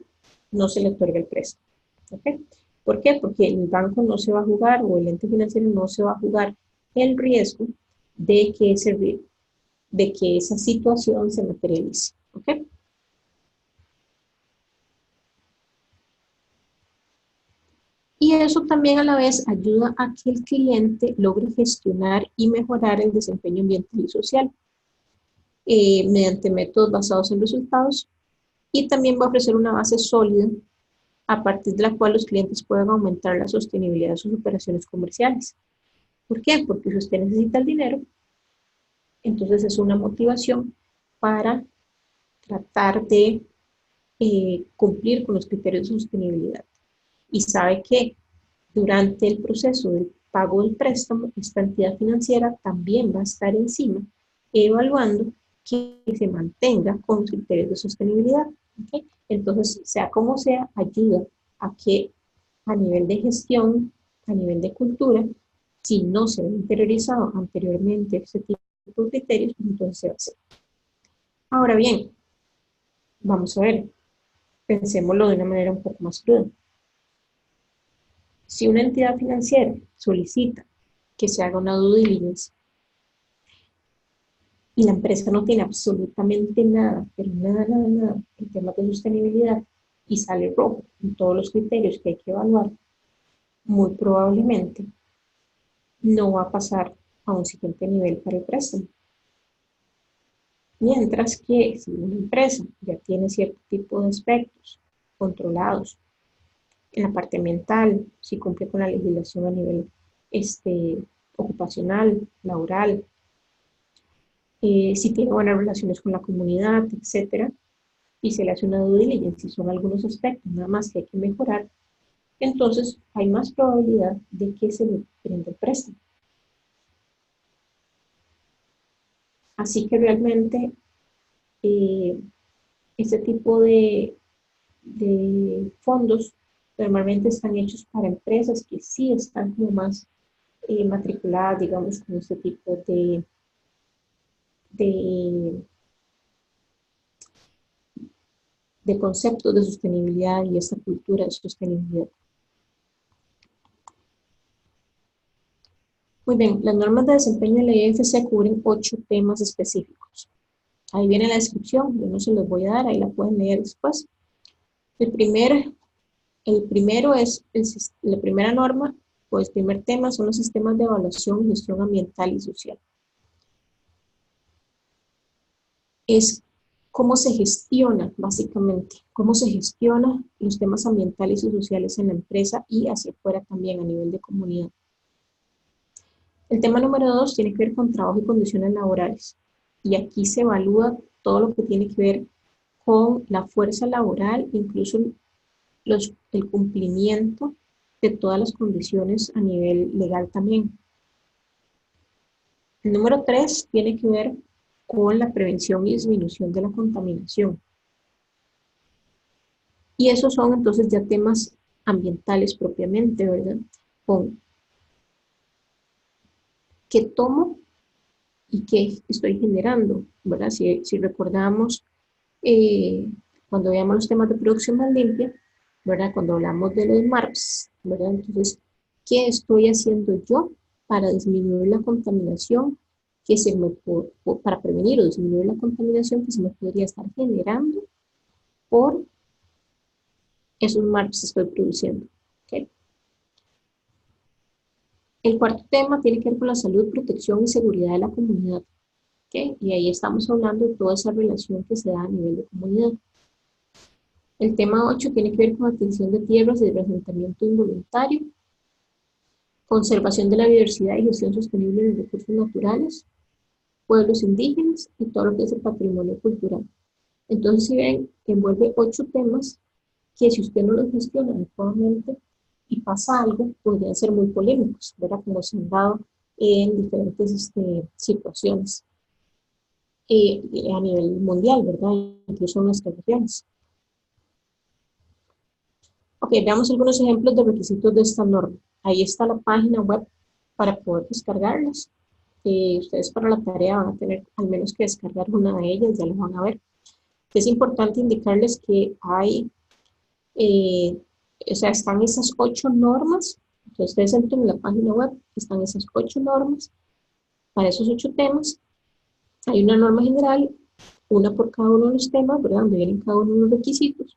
no se le otorga el préstamo. ¿Okay? ¿Por qué? Porque el banco no se va a jugar o el ente financiero no se va a jugar el riesgo de que esa situación se materialice. ¿Okay? Y eso también a la vez ayuda a que el cliente logre gestionar y mejorar el desempeño ambiental y social mediante métodos basados en resultados y también va a ofrecer una base sólida a partir de la cual los clientes pueden aumentar la sostenibilidad de sus operaciones comerciales. ¿Por qué? Porque si usted necesita el dinero, entonces es una motivación para tratar de cumplir con los criterios de sostenibilidad. Y sabe que durante el proceso del pago del préstamo, esta entidad financiera también va a estar encima evaluando que se mantenga con los criterios de sostenibilidad. ¿Okay? Entonces, sea como sea, ayuda a que a nivel de gestión, a nivel de cultura, si no se ha interiorizado anteriormente ese tipo de criterios, entonces se va a hacer. Ahora bien, vamos a ver, pensémoslo de una manera un poco más cruda. Si una entidad financiera solicita que se haga una due diligence y la empresa no tiene absolutamente nada, pero nada en temas de sostenibilidad y sale rojo en todos los criterios que hay que evaluar, muy probablemente no va a pasar a un siguiente nivel para el préstamo. Mientras que si una empresa ya tiene cierto tipo de aspectos controlados en la parte ambiental, si cumple con la legislación a nivel ocupacional, laboral, si tiene buenas relaciones con la comunidad, etcétera, y se le hace una due diligence, si son algunos aspectos nada más que hay que mejorar, entonces hay más probabilidad de que se le prenda el préstamo. Así que realmente este tipo de fondos normalmente están hechos para empresas que sí están como más matriculadas, digamos, con este tipo de, de conceptos de sostenibilidad y esta cultura de sostenibilidad. Muy bien, las normas de desempeño de la IFC cubren 8 temas específicos. Ahí viene la descripción, yo no se los voy a dar, ahí la pueden leer después. El primero es, la primera norma, pues el primer tema son los sistemas de evaluación y gestión ambiental y social. Es cómo se gestiona, básicamente, cómo se gestiona los temas ambientales y sociales en la empresa y hacia afuera también a nivel de comunidad. El tema número 2 tiene que ver con trabajo y condiciones laborales. Y aquí se evalúa todo lo que tiene que ver con la fuerza laboral, incluso el cumplimiento de todas las condiciones a nivel legal también. El número 3 tiene que ver con la prevención y disminución de la contaminación. Y esos son entonces ya temas ambientales propiamente, ¿verdad? Con qué tomo y qué estoy generando, ¿verdad? Si recordamos cuando veamos los temas de producción más limpia, ¿verdad? Cuando hablamos de los MARPS, ¿verdad? Entonces, ¿qué estoy haciendo yo para disminuir la contaminación para prevenir o disminuir la contaminación que se me podría estar generando por esos MARPS que estoy produciendo? ¿Okay? El cuarto tema tiene que ver con la salud, protección y seguridad de la comunidad. ¿Okay? Y ahí estamos hablando de toda esa relación que se da a nivel de comunidad. El tema 8 tiene que ver con adquisición de tierras y asentamiento involuntario, conservación de la biodiversidad y gestión sostenible de recursos naturales, pueblos indígenas y todo lo que es el patrimonio cultural. Entonces, si ven, envuelve 8 temas que si usted no los gestiona adecuadamente y pasa algo, podrían ser muy polémicos, ¿verdad? Como se han dado en diferentes situaciones a nivel mundial, ¿verdad? Incluso en nuestras regiones. Ok, veamos algunos ejemplos de requisitos de esta norma. Ahí está la página web para poder descargarlas. Ustedes para la tarea van a tener al menos que descargar una de ellas, ya lo van a ver. Es importante indicarles que hay, o sea, están esas 8 normas. Entonces, ustedes entran en la página web, están esas 8 normas para esos 8 temas. Hay una norma general, una por cada uno de los temas, ¿verdad? Donde vienen cada uno de los requisitos.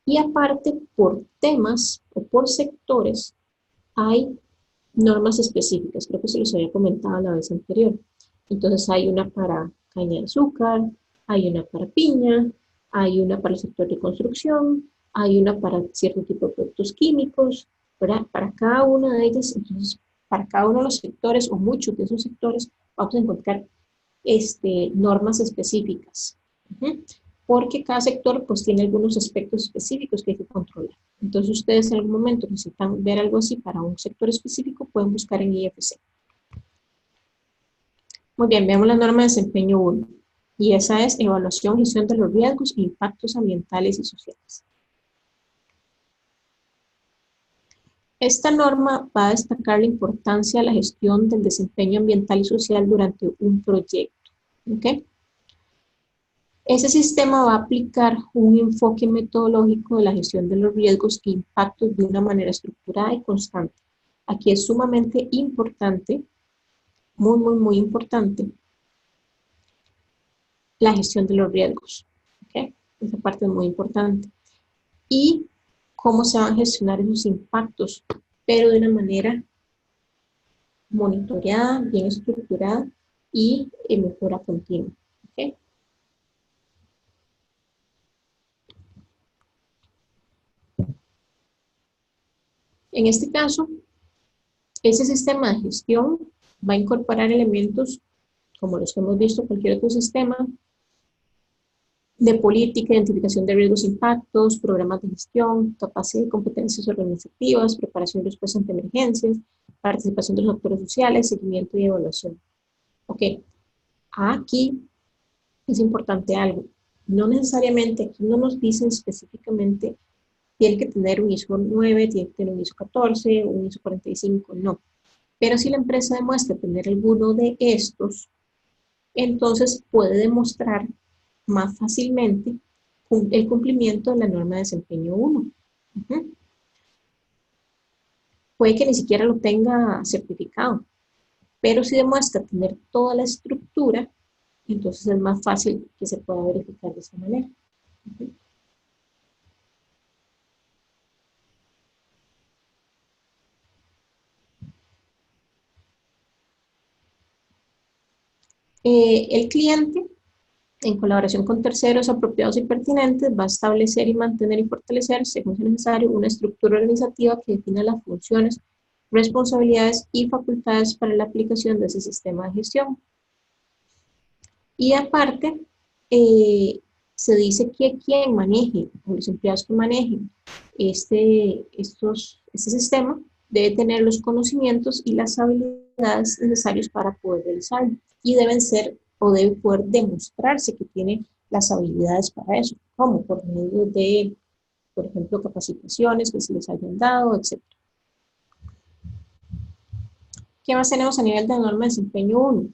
Y aparte, por temas o por sectores, hay normas específicas. Creo que se los había comentado la vez anterior. Entonces, hay una para caña de azúcar, hay una para piña, hay una para el sector de construcción, hay una para cierto tipo de productos químicos, ¿verdad? Para cada una de ellas, entonces, para cada uno de los sectores o muchos de esos sectores, vamos a encontrar normas específicas. Porque cada sector pues tiene algunos aspectos específicos que hay que controlar. Entonces ustedes en algún momento necesitan ver algo así para un sector específico, pueden buscar en IFC. Muy bien, veamos la norma de desempeño 1. Y esa es evaluación y gestión de los riesgos e impactos ambientales y sociales. Esta norma va a destacar la importancia de la gestión del desempeño ambiental y social durante un proyecto. ¿Okay? Ese sistema va a aplicar un enfoque metodológico de la gestión de los riesgos e impactos de una manera estructurada y constante. Aquí es sumamente importante, muy importante, la gestión de los riesgos. ¿Okay? Esa parte es muy importante. Y cómo se van a gestionar esos impactos, pero de una manera monitoreada, bien estructurada y en mejora continua. ¿Okay? En este caso, ese sistema de gestión va a incorporar elementos como los que hemos visto, cualquier otro sistema de política, identificación de riesgos e impactos, programas de gestión, capacidad y competencias organizativas, preparación y respuesta ante emergencias, participación de los actores sociales, seguimiento y evaluación. Ok, aquí es importante algo. No necesariamente, aquí no nos dicen específicamente, tiene que tener un ISO 9, tiene que tener un ISO 14, un ISO 45, no. Pero si la empresa demuestra tener alguno de estos, entonces puede demostrar más fácilmente el cumplimiento de la norma de desempeño 1. Puede que ni siquiera lo tenga certificado, pero si demuestra tener toda la estructura, entonces es más fácil que se pueda verificar de esta manera. El cliente, en colaboración con terceros apropiados y pertinentes, va a establecer y mantener y fortalecer, según sea necesario, una estructura organizativa que defina las funciones, responsabilidades y facultades para la aplicación de ese sistema de gestión. Y aparte, se dice que quien maneje, o los empleados que manejen este sistema, debe tener los conocimientos y las habilidades necesarios para poder realizarlo. Y deben ser, o debe poder demostrarse que tiene las habilidades para eso, como por medio de, por ejemplo, capacitaciones que se les hayan dado, etc. ¿Qué más tenemos a nivel de norma de desempeño 1?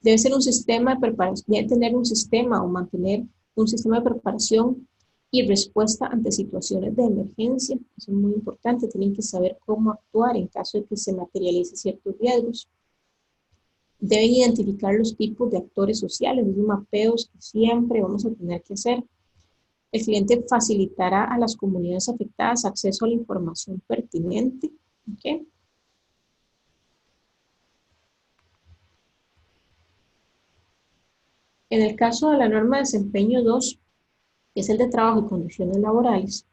Debe ser un sistema de preparación, debe tener un sistema o mantener un sistema de preparación y respuesta ante situaciones de emergencia. Eso es muy importante, tienen que saber cómo actuar en caso de que se materialicen ciertos riesgos. Deben identificar los tipos de actores sociales, esos mapeos que siempre vamos a tener que hacer. El cliente facilitará a las comunidades afectadas acceso a la información pertinente. ¿Okay? En el caso de la norma de desempeño 2, es el de trabajo y condiciones laborales,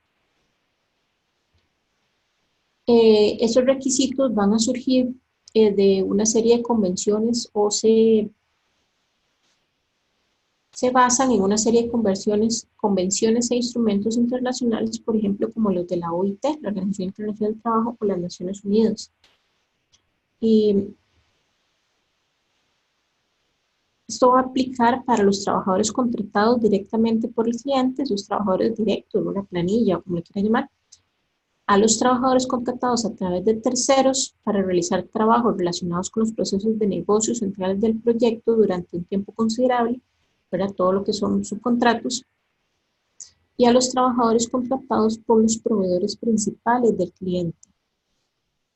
esos requisitos van a surgir de una serie de convenciones o se basan en una serie de convenciones e instrumentos internacionales, por ejemplo, como los de la OIT, la Organización Internacional del Trabajo, o las Naciones Unidas. Y esto va a aplicar para los trabajadores contratados directamente por el cliente, sus trabajadores directos, una planilla, o como le quieran llamar, a los trabajadores contratados a través de terceros para realizar trabajos relacionados con los procesos de negocios centrales del proyecto durante un tiempo considerable, para todo lo que son subcontratos, y a los trabajadores contratados por los proveedores principales del cliente,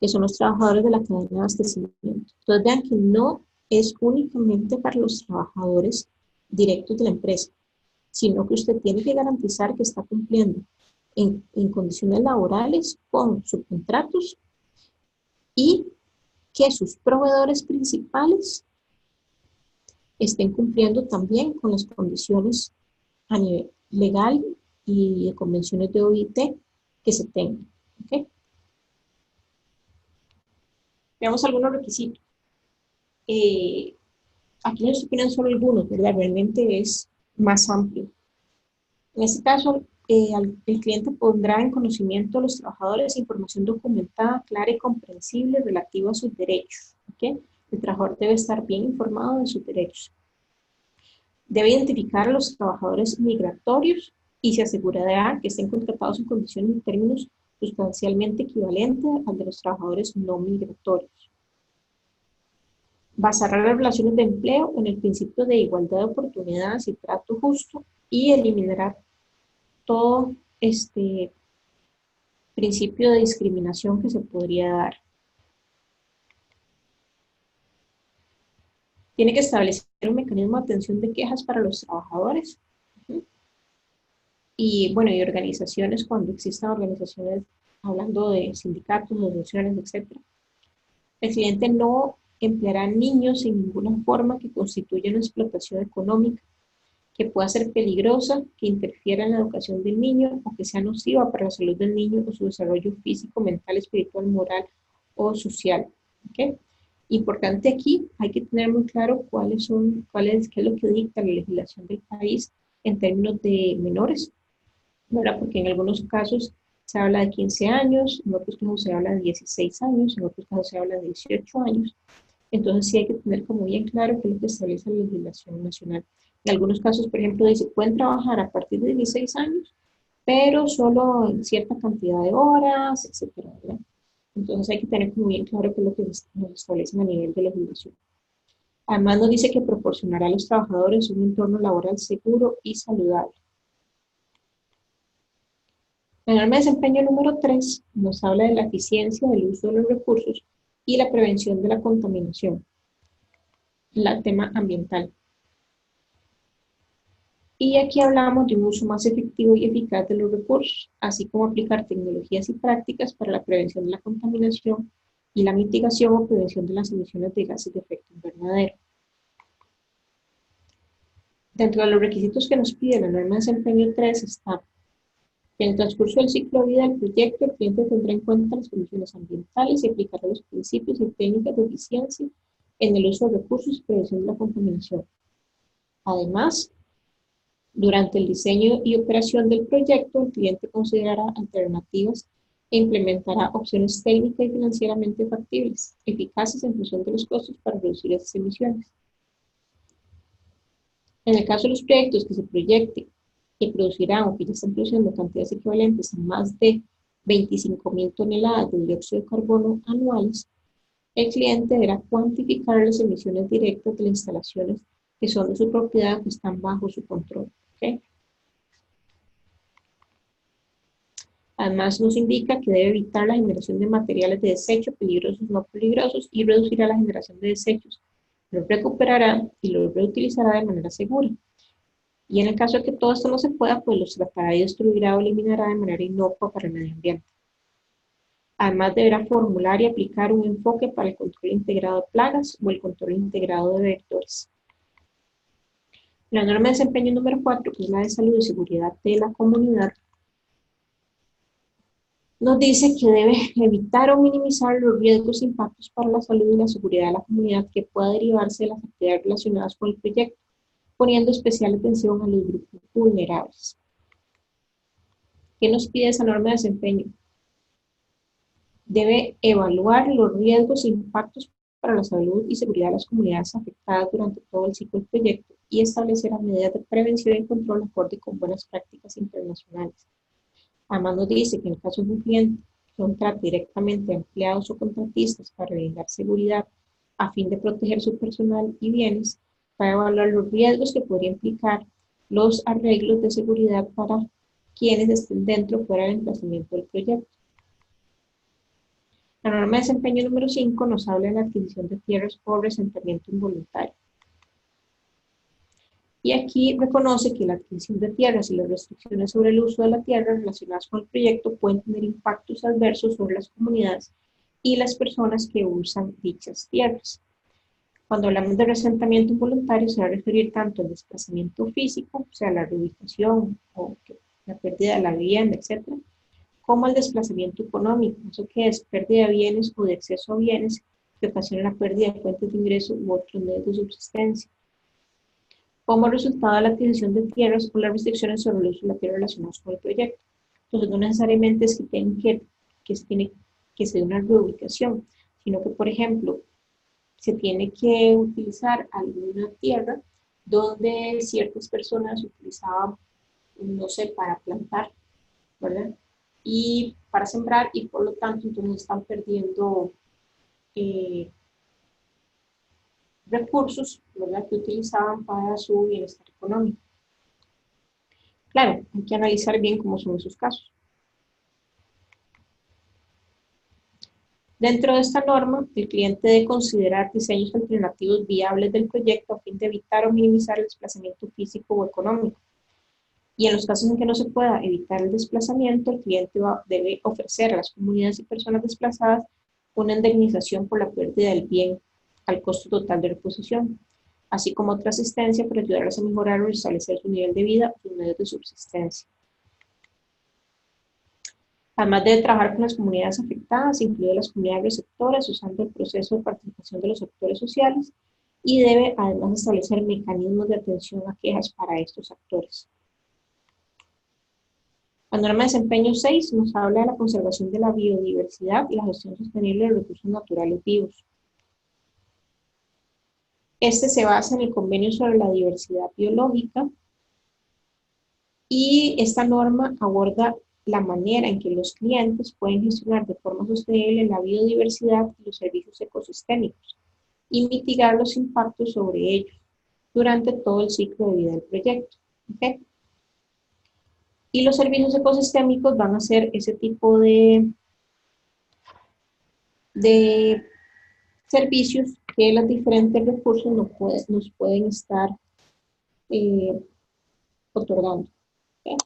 que son los trabajadores de la cadena de abastecimiento. Entonces vean que no es únicamente para los trabajadores directos de la empresa, sino que usted tiene que garantizar que está cumpliendo en condiciones laborales con subcontratos y que sus proveedores principales estén cumpliendo también con las condiciones a nivel legal y de convenciones de OIT que se tengan. ¿Okay? Veamos algunos requisitos. Aquí les opinan solo algunos, ¿verdad? Realmente es más amplio. En este caso, el cliente pondrá en conocimiento a los trabajadores información documentada, clara y comprensible relativa a sus derechos. ¿Okay? El trabajador debe estar bien informado de sus derechos. Debe identificar a los trabajadores migratorios y se asegurará que estén contratados en condiciones y términos sustancialmente equivalentes al de los trabajadores no migratorios. Basará las relaciones de empleo en el principio de igualdad de oportunidades y trato justo y eliminará todo principio de discriminación que se podría dar. Tiene que establecer un mecanismo de atención de quejas para los trabajadores. Y bueno, y organizaciones, cuando existan organizaciones, hablando de sindicatos, asociaciones, etc. El cliente no empleará niños en ninguna forma que constituya una explotación económica, que pueda ser peligrosa, que interfiera en la educación del niño o que sea nociva para la salud del niño o su desarrollo físico, mental, espiritual, moral o social. ¿Okay? Importante aquí, hay que tener muy claro qué es lo que dicta la legislación del país en términos de menores, ¿verdad? Porque en algunos casos se habla de 15 años, en otros casos se habla de 16 años, en otros casos se habla de 18 años. Entonces sí hay que tener como bien claro qué es lo que establece la legislación nacional. En algunos casos, por ejemplo, dice, pueden trabajar a partir de 16 años, pero solo en cierta cantidad de horas, etcétera, ¿verdad? Entonces hay que tener como bien claro qué es lo que nos establecen a nivel de legislación. Además nos dice que proporcionará a los trabajadores un entorno laboral seguro y saludable. La norma de desempeño número 3 nos habla de la eficiencia del uso de los recursos y la prevención de la contaminación, el tema ambiental. Y aquí hablamos de un uso más efectivo y eficaz de los recursos, así como aplicar tecnologías y prácticas para la prevención de la contaminación y la mitigación o prevención de las emisiones de gases de efecto invernadero. Dentro de los requisitos que nos pide la norma de desempeño 3 está que en el transcurso del ciclo de vida del proyecto, el cliente tendrá en cuenta las condiciones ambientales y aplicará los principios y técnicas de eficiencia en el uso de recursos y prevención de la contaminación. Además, durante el diseño y operación del proyecto, el cliente considerará alternativas e implementará opciones técnicas y financieramente factibles, eficaces en función de los costos para reducir esas emisiones. En el caso de los proyectos que se proyecten que producirán o que ya están produciendo cantidades equivalentes a más de 25.000 toneladas de dióxido de carbono anuales, el cliente deberá cuantificar las emisiones directas de las instalaciones que son de su propiedad o que están bajo su control. ¿Okay? Además, nos indica que debe evitar la generación de materiales de desecho peligrosos o no peligrosos y reducirá la generación de desechos. Los recuperará y los reutilizará de manera segura. Y en el caso de que todo esto no se pueda, pues los tratará y destruirá o eliminará de manera inocua para el medio ambiente. Además, deberá formular y aplicar un enfoque para el control integrado de plagas o el control integrado de vectores. La norma de desempeño número 4, que es la de salud y seguridad de la comunidad, nos dice que debe evitar o minimizar los riesgos e impactos para la salud y la seguridad de la comunidad que pueda derivarse de las actividades relacionadas con el proyecto, poniendo especial atención a los grupos vulnerables. ¿Qué nos pide esa norma de desempeño? Debe evaluar los riesgos e impactos para la salud y seguridad de las comunidades afectadas durante todo el ciclo del proyecto y establecer medidas de prevención y control acorde con buenas prácticas internacionales. Además nos dice que en el caso de un cliente que contrate directamente a empleados o contratistas para brindar seguridad a fin de proteger su personal y bienes, para evaluar los riesgos que podría implicar los arreglos de seguridad para quienes estén dentro o fuera del emplazamiento del proyecto. La norma de desempeño número 5 nos habla de la adquisición de tierras por asentamiento involuntario. Y aquí reconoce que la adquisición de tierras y las restricciones sobre el uso de la tierra relacionadas con el proyecto pueden tener impactos adversos sobre las comunidades y las personas que usan dichas tierras. Cuando hablamos de asentamiento involuntario se va a referir tanto al desplazamiento físico, o sea, la reubicación o la pérdida de la vivienda, etc., como al desplazamiento económico, eso que es pérdida de bienes o de acceso a bienes que ocasionan la pérdida de fuentes de ingreso u otros medios de subsistencia, como resultado de la adquisición de tierras o las restricciones sobre el uso de la tierra relacionados con el proyecto. Entonces, no necesariamente es que se dé una reubicación, sino que, por ejemplo, se tiene que utilizar alguna tierra donde ciertas personas utilizaban, no sé, para plantar, ¿verdad? Y para sembrar, y por lo tanto entonces están perdiendo eh, recursos, ¿verdad?, que utilizaban para su bienestar económico. Claro, hay que analizar bien cómo son esos casos. Dentro de esta norma, el cliente debe considerar diseños alternativos viables del proyecto a fin de evitar o minimizar el desplazamiento físico o económico. Y en los casos en que no se pueda evitar el desplazamiento, el cliente debe ofrecer a las comunidades y personas desplazadas una indemnización por la pérdida del bien al costo total de reposición, así como otra asistencia para ayudarles a mejorar o restablecer su nivel de vida o sus medios de subsistencia. Además de trabajar con las comunidades afectadas, incluye las comunidades receptoras, usando el proceso de participación de los actores sociales, y debe además establecer mecanismos de atención a quejas para estos actores. La norma de desempeño 6 nos habla de la conservación de la biodiversidad y la gestión sostenible de recursos naturales vivos. Este se basa en el Convenio sobre la Diversidad Biológica y esta norma aborda la manera en que los clientes pueden gestionar de forma sostenible la biodiversidad y los servicios ecosistémicos y mitigar los impactos sobre ellos durante todo el ciclo de vida del proyecto. ¿Okay? Y los servicios ecosistémicos van a ser ese tipo de servicios que los diferentes recursos nos pueden estar otorgando. ¿Okay?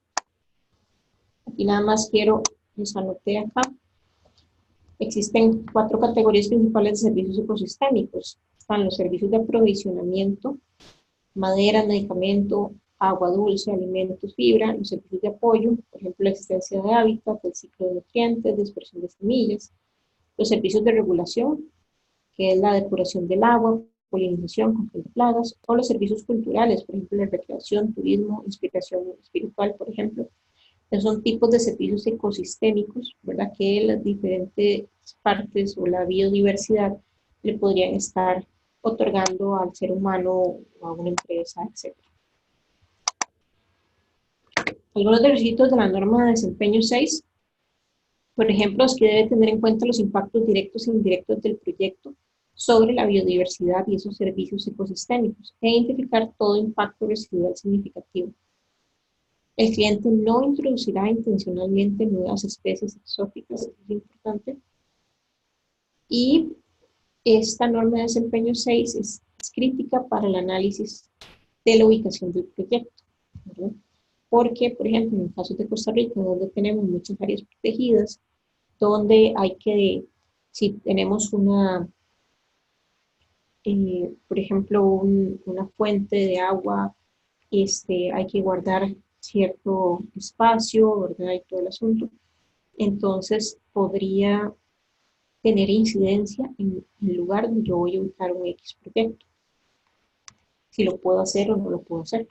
Aquí nada más les anoté acá, existen 4 categorías principales de servicios ecosistémicos. Están los servicios de aprovisionamiento, madera, medicamento, agua dulce, alimentos, fibra, los servicios de apoyo, por ejemplo, la existencia de hábitat, el ciclo de nutrientes, dispersión de semillas, los servicios de regulación, que es la depuración del agua, polinización, control de plagas, o los servicios culturales, por ejemplo, la recreación, turismo, inspiración espiritual, por ejemplo. Son tipos de servicios ecosistémicos, ¿verdad?, que las diferentes partes o la biodiversidad le podrían estar otorgando al ser humano o a una empresa, etc. Algunos de los requisitos de la norma de desempeño 6, por ejemplo, es que debe tener en cuenta los impactos directos e indirectos del proyecto sobre la biodiversidad y esos servicios ecosistémicos, e identificar todo impacto residual significativo. El cliente no introducirá intencionalmente nuevas especies exóticas, eso es importante. Y esta norma de desempeño 6 es crítica para el análisis de la ubicación del proyecto, ¿verdad? Porque, por ejemplo, en el caso de Costa Rica, donde tenemos muchas áreas protegidas, donde hay que, si tenemos por ejemplo, una fuente de agua hay que guardar cierto espacio, ¿verdad? Y todo el asunto. Entonces podría tener incidencia en el lugar donde yo voy a ubicar un X proyecto, si lo puedo hacer o no lo puedo hacer.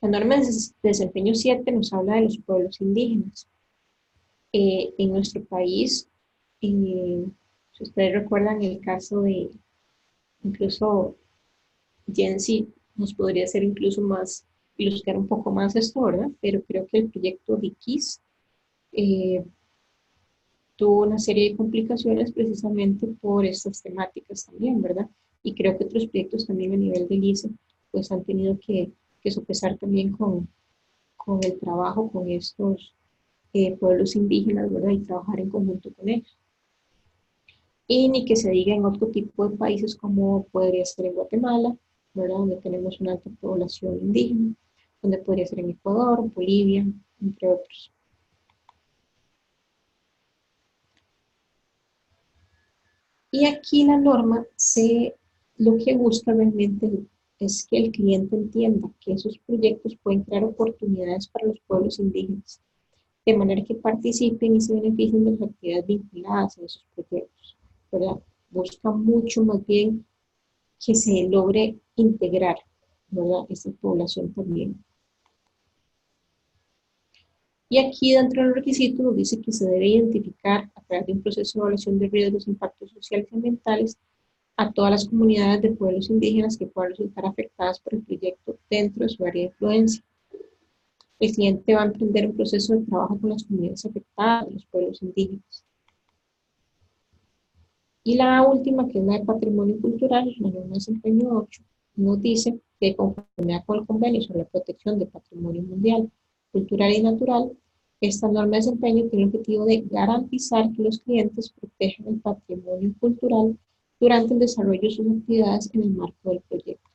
La norma de desempeño 7 nos habla de los pueblos indígenas. En nuestro país, si ustedes recuerdan el caso de, incluso Jensi nos podría hacer incluso más, ilustrar un poco más esto, ¿verdad? Pero creo que el proyecto de KISS tuvo una serie de complicaciones precisamente por estas temáticas también, ¿verdad? Y creo que otros proyectos también a nivel del ICE pues han tenido que sopesar también con el trabajo con estos pueblos indígenas, ¿verdad? Y trabajar en conjunto con ellos. Y ni que se diga en otro tipo de países como podría ser en Guatemala, ¿verdad? Donde tenemos una alta población indígena, donde podría ser en Ecuador, Bolivia, entre otros. Y aquí la norma lo que busca realmente es que el cliente entienda que esos proyectos pueden crear oportunidades para los pueblos indígenas, de manera que participen y se beneficien de las actividades vinculadas a esos proyectos, ¿verdad? Busca mucho más bien que se logre integrar, ¿verdad? Esta población también. Y aquí dentro de los requisitos nos dice que se debe identificar a través de un proceso de evaluación de riesgos, impactos sociales y ambientales a todas las comunidades de pueblos indígenas que puedan resultar afectadas por el proyecto dentro de su área de influencia. El cliente va a emprender un proceso de trabajo con las comunidades afectadas de los pueblos indígenas. Y la última, que es la de patrimonio cultural, la norma de desempeño 8, nos dice que conforme con el convenio sobre la protección del patrimonio mundial, cultural y natural, esta norma de desempeño tiene el objetivo de garantizar que los clientes protejan el patrimonio cultural durante el desarrollo de sus actividades en el marco del proyecto.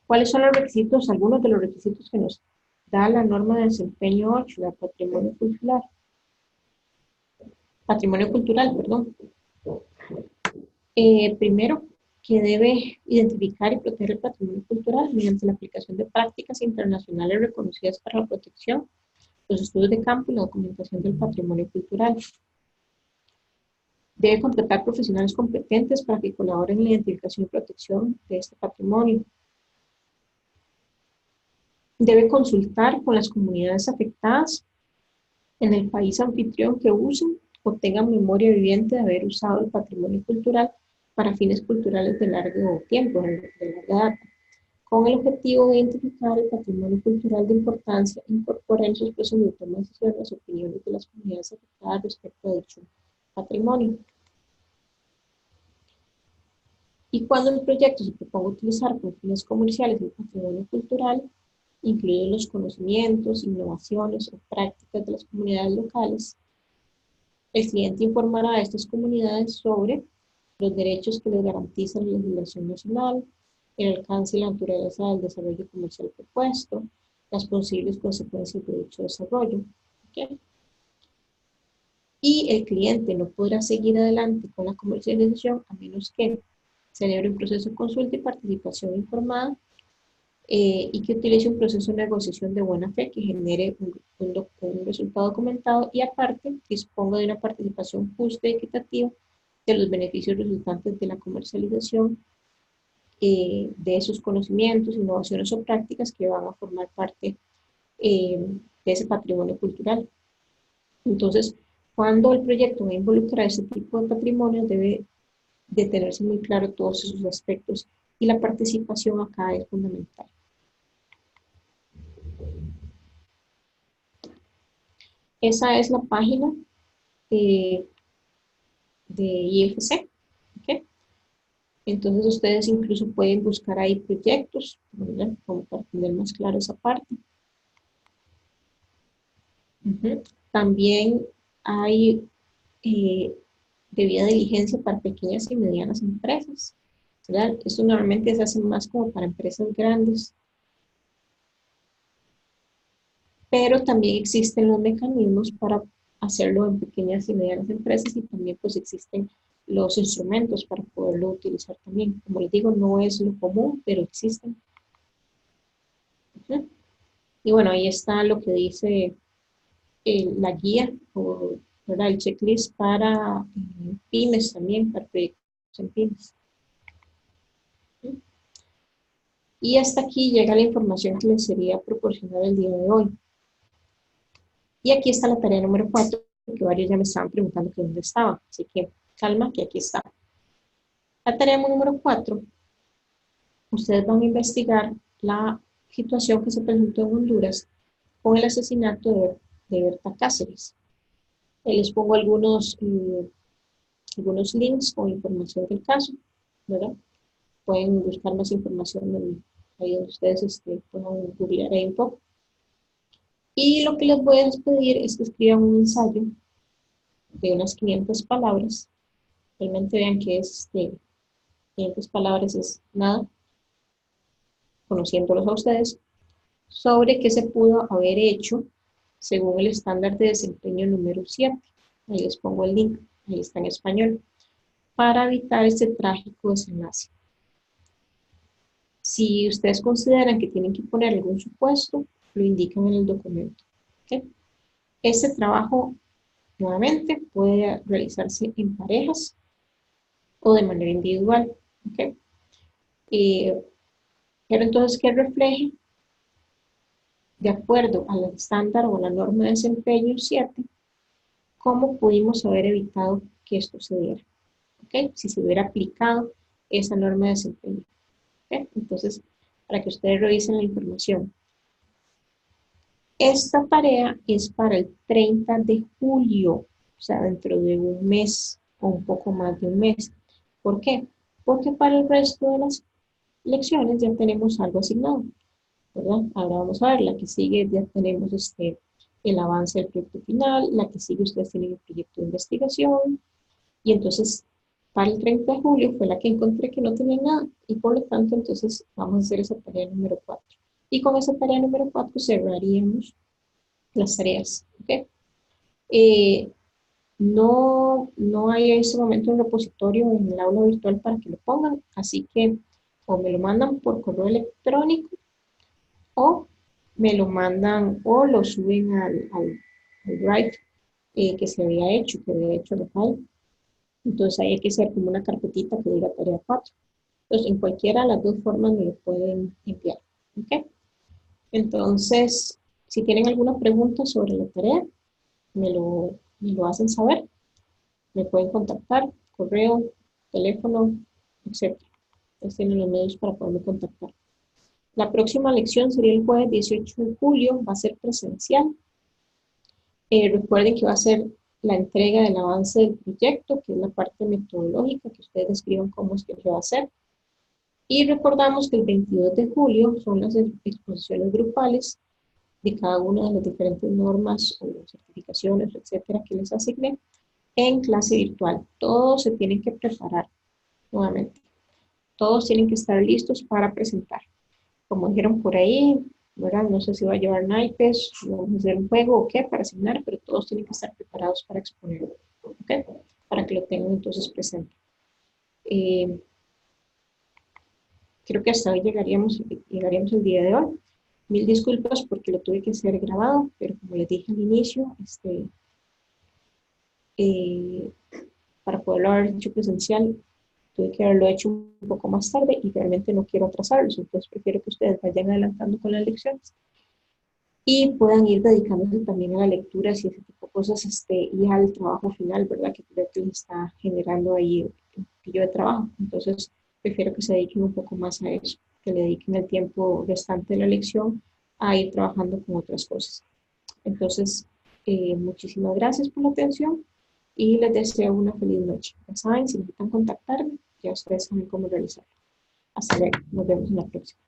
¿Cuáles son los requisitos? Algunos de los requisitos que nos da la norma de desempeño 8, la patrimonio cultural, perdón. Primero, que debe identificar y proteger el patrimonio cultural mediante la aplicación de prácticas internacionales reconocidas para la protección, los estudios de campo y la documentación del patrimonio cultural. Debe contratar profesionales competentes para que colaboren en la identificación y protección de este patrimonio. Debe consultar con las comunidades afectadas en el país anfitrión que usen o tengan memoria viviente de haber usado el patrimonio cultural para fines culturales de largo tiempo, de larga data, con el objetivo de identificar el patrimonio cultural de importancia e incorporar en sus procesos de toma de decisiones las opiniones de las comunidades afectadas respecto a dicho patrimonio. Y cuando el proyecto se proponga utilizar con fines comerciales el patrimonio cultural, incluidos los conocimientos, innovaciones o prácticas de las comunidades locales, el cliente informará a estas comunidades sobre los derechos que les garantiza la legislación nacional, el alcance y la naturaleza del desarrollo comercial propuesto, las posibles consecuencias de dicho desarrollo. ¿Okay? Y el cliente no podrá seguir adelante con la comercialización a menos que celebre un proceso de consulta y participación informada y que utilice un proceso de negociación de buena fe que genere un resultado documentado y aparte disponga de una participación justa y equitativa de los beneficios resultantes de la comercialización de esos conocimientos, innovaciones o prácticas que van a formar parte de ese patrimonio cultural. Entonces, cuando el proyecto va a involucrar ese tipo de patrimonio, debe de tenerse muy claro todos esos aspectos y la participación acá es fundamental. Esa es la página de, de IFC. ¿Okay? Entonces ustedes incluso pueden buscar ahí proyectos, ¿verdad? Como para tener más claro esa parte. También hay debida diligencia para pequeñas y medianas empresas, ¿verdad? Esto normalmente se hace más como para empresas grandes, pero también existen los mecanismos para hacerlo en pequeñas y medianas empresas y también pues existen los instrumentos para poderlo utilizar también. Como les digo, no es lo común, pero existen. Ujú. Y bueno, ahí está lo que dice la guía, o ¿verdad? El checklist para pymes también, para proyectos en pymes. Ujú. Y hasta aquí llega la información que les sería proporcionar el día de hoy. Y aquí está la tarea número 4, que varios ya me estaban preguntando que dónde estaba. Así que calma, que aquí está. La tarea número 4, ustedes van a investigar la situación que se presentó en Honduras con el asesinato de Berta Cáceres. Les pongo algunos links con información del caso, ¿verdad? Pueden buscar más información ahí donde ustedes puedan googlear ahí un poco. Y lo que les voy a pedir es que escriban un ensayo de unas 500 palabras. Realmente vean que 500 palabras es nada, conociéndolos a ustedes, sobre qué se pudo haber hecho según el estándar de desempeño número 7. Ahí les pongo el link, ahí está en español, para evitar este trágico desenlace. Si ustedes consideran que tienen que poner algún supuesto, lo indican en el documento. ¿Okay? Este trabajo, nuevamente, puede realizarse en parejas o de manera individual. ¿Okay? Pero entonces que refleje, de acuerdo al estándar o a la norma de desempeño 7, cómo pudimos haber evitado que esto se diera. ¿Okay? Si se hubiera aplicado esa norma de desempeño. ¿Okay? Entonces, para que ustedes revisen la información. Esta tarea es para el 30 de julio, o sea, dentro de un mes o un poco más de un mes. ¿Por qué? Porque para el resto de las lecciones ya tenemos algo asignado, ¿verdad? Ahora vamos a ver, la que sigue ya tenemos el avance del proyecto final, la que sigue ustedes tienen el proyecto de investigación, y entonces para el 30 de julio fue la que encontré que no tenía nada, y por lo tanto entonces vamos a hacer esa tarea número 4. Y con esa tarea número 4 cerraríamos las tareas. ¿Okay? No hay en este momento un repositorio en el aula virtual para que lo pongan, así que o me lo mandan por correo electrónico o me lo mandan o lo suben al Drive que se había hecho, local. Entonces ahí hay que hacer como una carpetita que diga tarea 4. Entonces en cualquiera de las dos formas me lo pueden enviar. ¿Okay? Entonces, si tienen alguna pregunta sobre la tarea, me lo hacen saber, me pueden contactar, correo, teléfono, etc. Ustedes tienen los medios para poderme contactar. La próxima lección sería el jueves 18 de julio, va a ser presencial. Recuerden que va a ser la entrega del avance del proyecto, que es la parte metodológica, que ustedes describan cómo es que se va a hacer. Y recordamos que el 22 de julio son las exposiciones grupales de cada una de las diferentes normas o certificaciones, etcétera, que les asigné en clase virtual. Todos se tienen que preparar nuevamente. Todos tienen que estar listos para presentar. Como dijeron por ahí, ¿verdad? No sé si va a llevar naipes, vamos a hacer un juego o qué para asignar, pero todos tienen que estar preparados para exponerlo. ¿Ok? Para que lo tengan entonces presente. Creo que hasta hoy llegaríamos el día de hoy. Mil disculpas porque lo tuve que hacer grabado, pero como les dije al inicio, para poderlo haber hecho presencial, tuve que haberlo hecho un poco más tarde y realmente no quiero atrasarlos, entonces prefiero que ustedes vayan adelantando con las lecciones y puedan ir dedicándose también a la lectura y ese tipo de cosas y al trabajo final, ¿verdad? Que creo que les está generando ahí un poquillo de trabajo. Entonces, prefiero que se dediquen un poco más a eso, que le dediquen el tiempo restante de la lección a ir trabajando con otras cosas. Entonces, muchísimas gracias por la atención y les deseo una feliz noche. Ya saben, si necesitan contactarme, ya ustedes saben cómo realizarlo. Hasta luego, nos vemos en la próxima.